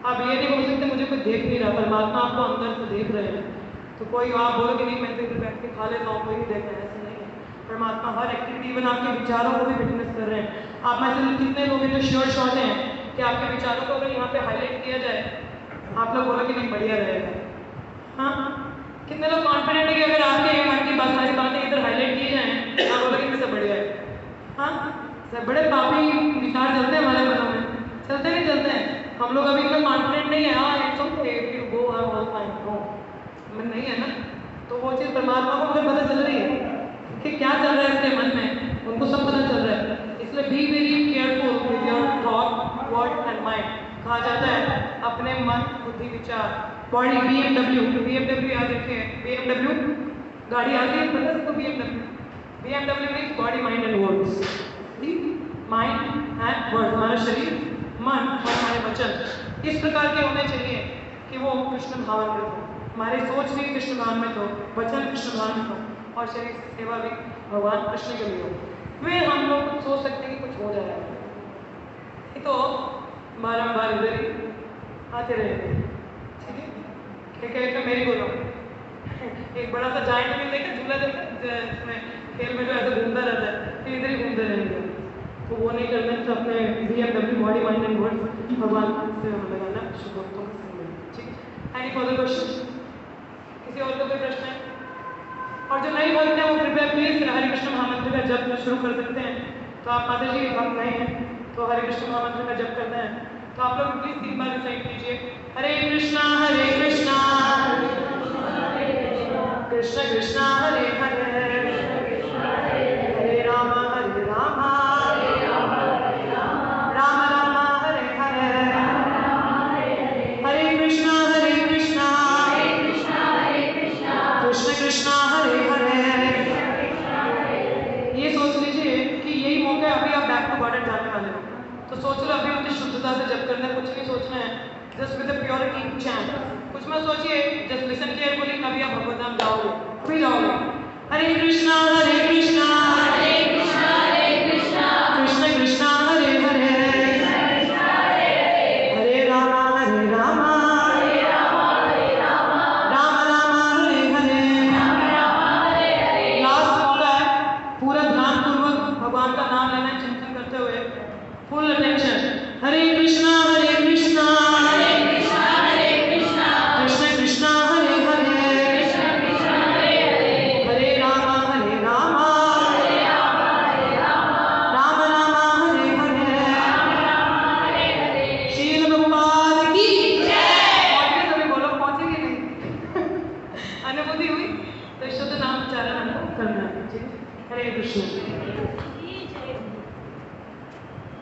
आप ये नहीं बोल सकते मुझे कोई देख नहीं रहा, परमात्मा आपको अंदर से देख रहे हैं, तो कोई आप बोलो कि नहीं मैं तो इधर बैठ के खा लेता हूँ, कोई नहीं देख रहा है, ऐसा नहीं है। परमात्मा हर एक्टिविटी, इवन आपके विचारों को भी विटनेस कर रहे हैं। आप में से कितने लोग हैं जो श्योर शॉट हैं कि आपके विचारों को अगर यहाँ पे हाईलाइट किया जाए, आप लोग बोलो कि नहीं बढ़िया रहेगा, हाँ कितने लोग कॉन्फिडेंट है कि अगर आपके मन की बात, सारी बातें इधर हाईलाइट की जाए, आप बोलो कि सब बढ़िया है, हाँ सब बड़े पापी विचार चलते हैं हमारे मनों में, चलते नहीं चलते हैं, हम लोग अभी इतना कॉन्फिडेंट नहीं है, हाँ it's okay if you go I all fine, no मन नहीं है ना, तो वो चीज़ परमात्मा को मुझे पता चल रही है कि क्या चल रहा है इसके मन में, उनको सब पता चल रहा है। इसलिए B very careful with your thought word and mind. कहा जाता है अपने मन बुद्धि विचार, बॉडी BMW याद रखें, BMW गाड़ी आती है, पता सबको BMW means body mind and words, mind and word, हमारा शरीर मन और हमारे वचन इस प्रकार के होने चाहिए कि वो कृष्ण भावान्वित हो, हमारी सोच भी कृष्ण भावान्वित हो, वचन कृष्ण भावान्वित हो और शरीर की सेवा भी भगवान कृष्ण के लिए हो। फिर हम लोग सोच सकते हैं कि कुछ हो जाएगा, तो बारम्बार इधर ही आते रहेंगे, ठीक है। क्या कहते मेरी बोलो एक बड़ा सा जाइंट व्हील देखा, झूला देखा, इसमें खेल में जो ऐसे घूमता रहता है तो इधर ही घूमते रहेंगे, तो वो नहीं करना है। तो अपने BMW body mind and words भगवान से लगाना शुभोत्तम से। ठीक, एनी फर्दर क्वेश्चन? किसी और का कोई प्रश्न है? और जो नए भक्त हैं वो कृपया प्लीज हरे कृष्ण महामंत्र का जप शुरू कर सकते हैं। तो आप माता जी भक्त नहीं हैं तो हरे कृष्ण महामंत्र का जप करना है, तो आप लोग प्लीज 3 बार रिसाइट कीजिए, हरे कृष्णा कृष्ण कृष्णा हरे हरे, हरे राम राम राम हरे हरे, हरे कृष्णा कृष्ण कृष्ण हरे हरे। ये सोच लीजिए कि यही मौका है, अभी आप बैक टू गॉडेड जाने वाले हो, तो सोच लो अभी उतनी शुद्धता से जप करना है, कुछ नहीं सोचना है, just with the purity chant, कुछ मत सोचिए, जस्ट लिसन केयरफुली, अभी आप भगवत धाम जाओगे, अभी जाओगे। हरे कृष्णा कृष्ण कृष्ण कृष्ण हरे हरे, हरे राम राम राम हरे हरे। लास्ट मौका है, पूरा ध्यान पूर्वक भगवान का नाम लेना है, चिंतन करते हुए, फुल अटेंशन। हरे कृष्णा कृष्ण कृष्ण कृष्ण हरे हरे, हरे राम राम हरे हरे। शील प्रभुपाद की जय। सभी बोलो, पहुंचेंगे नहीं? अनुभूति हुई तो शुद्ध नाम उच्चारण हमको करना है। ठीक, हरे कृष्ण।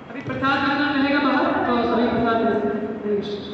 अभी प्रसाद करना रहेगा बाहर, तो सभी प्रसाद हरे कृष्ण।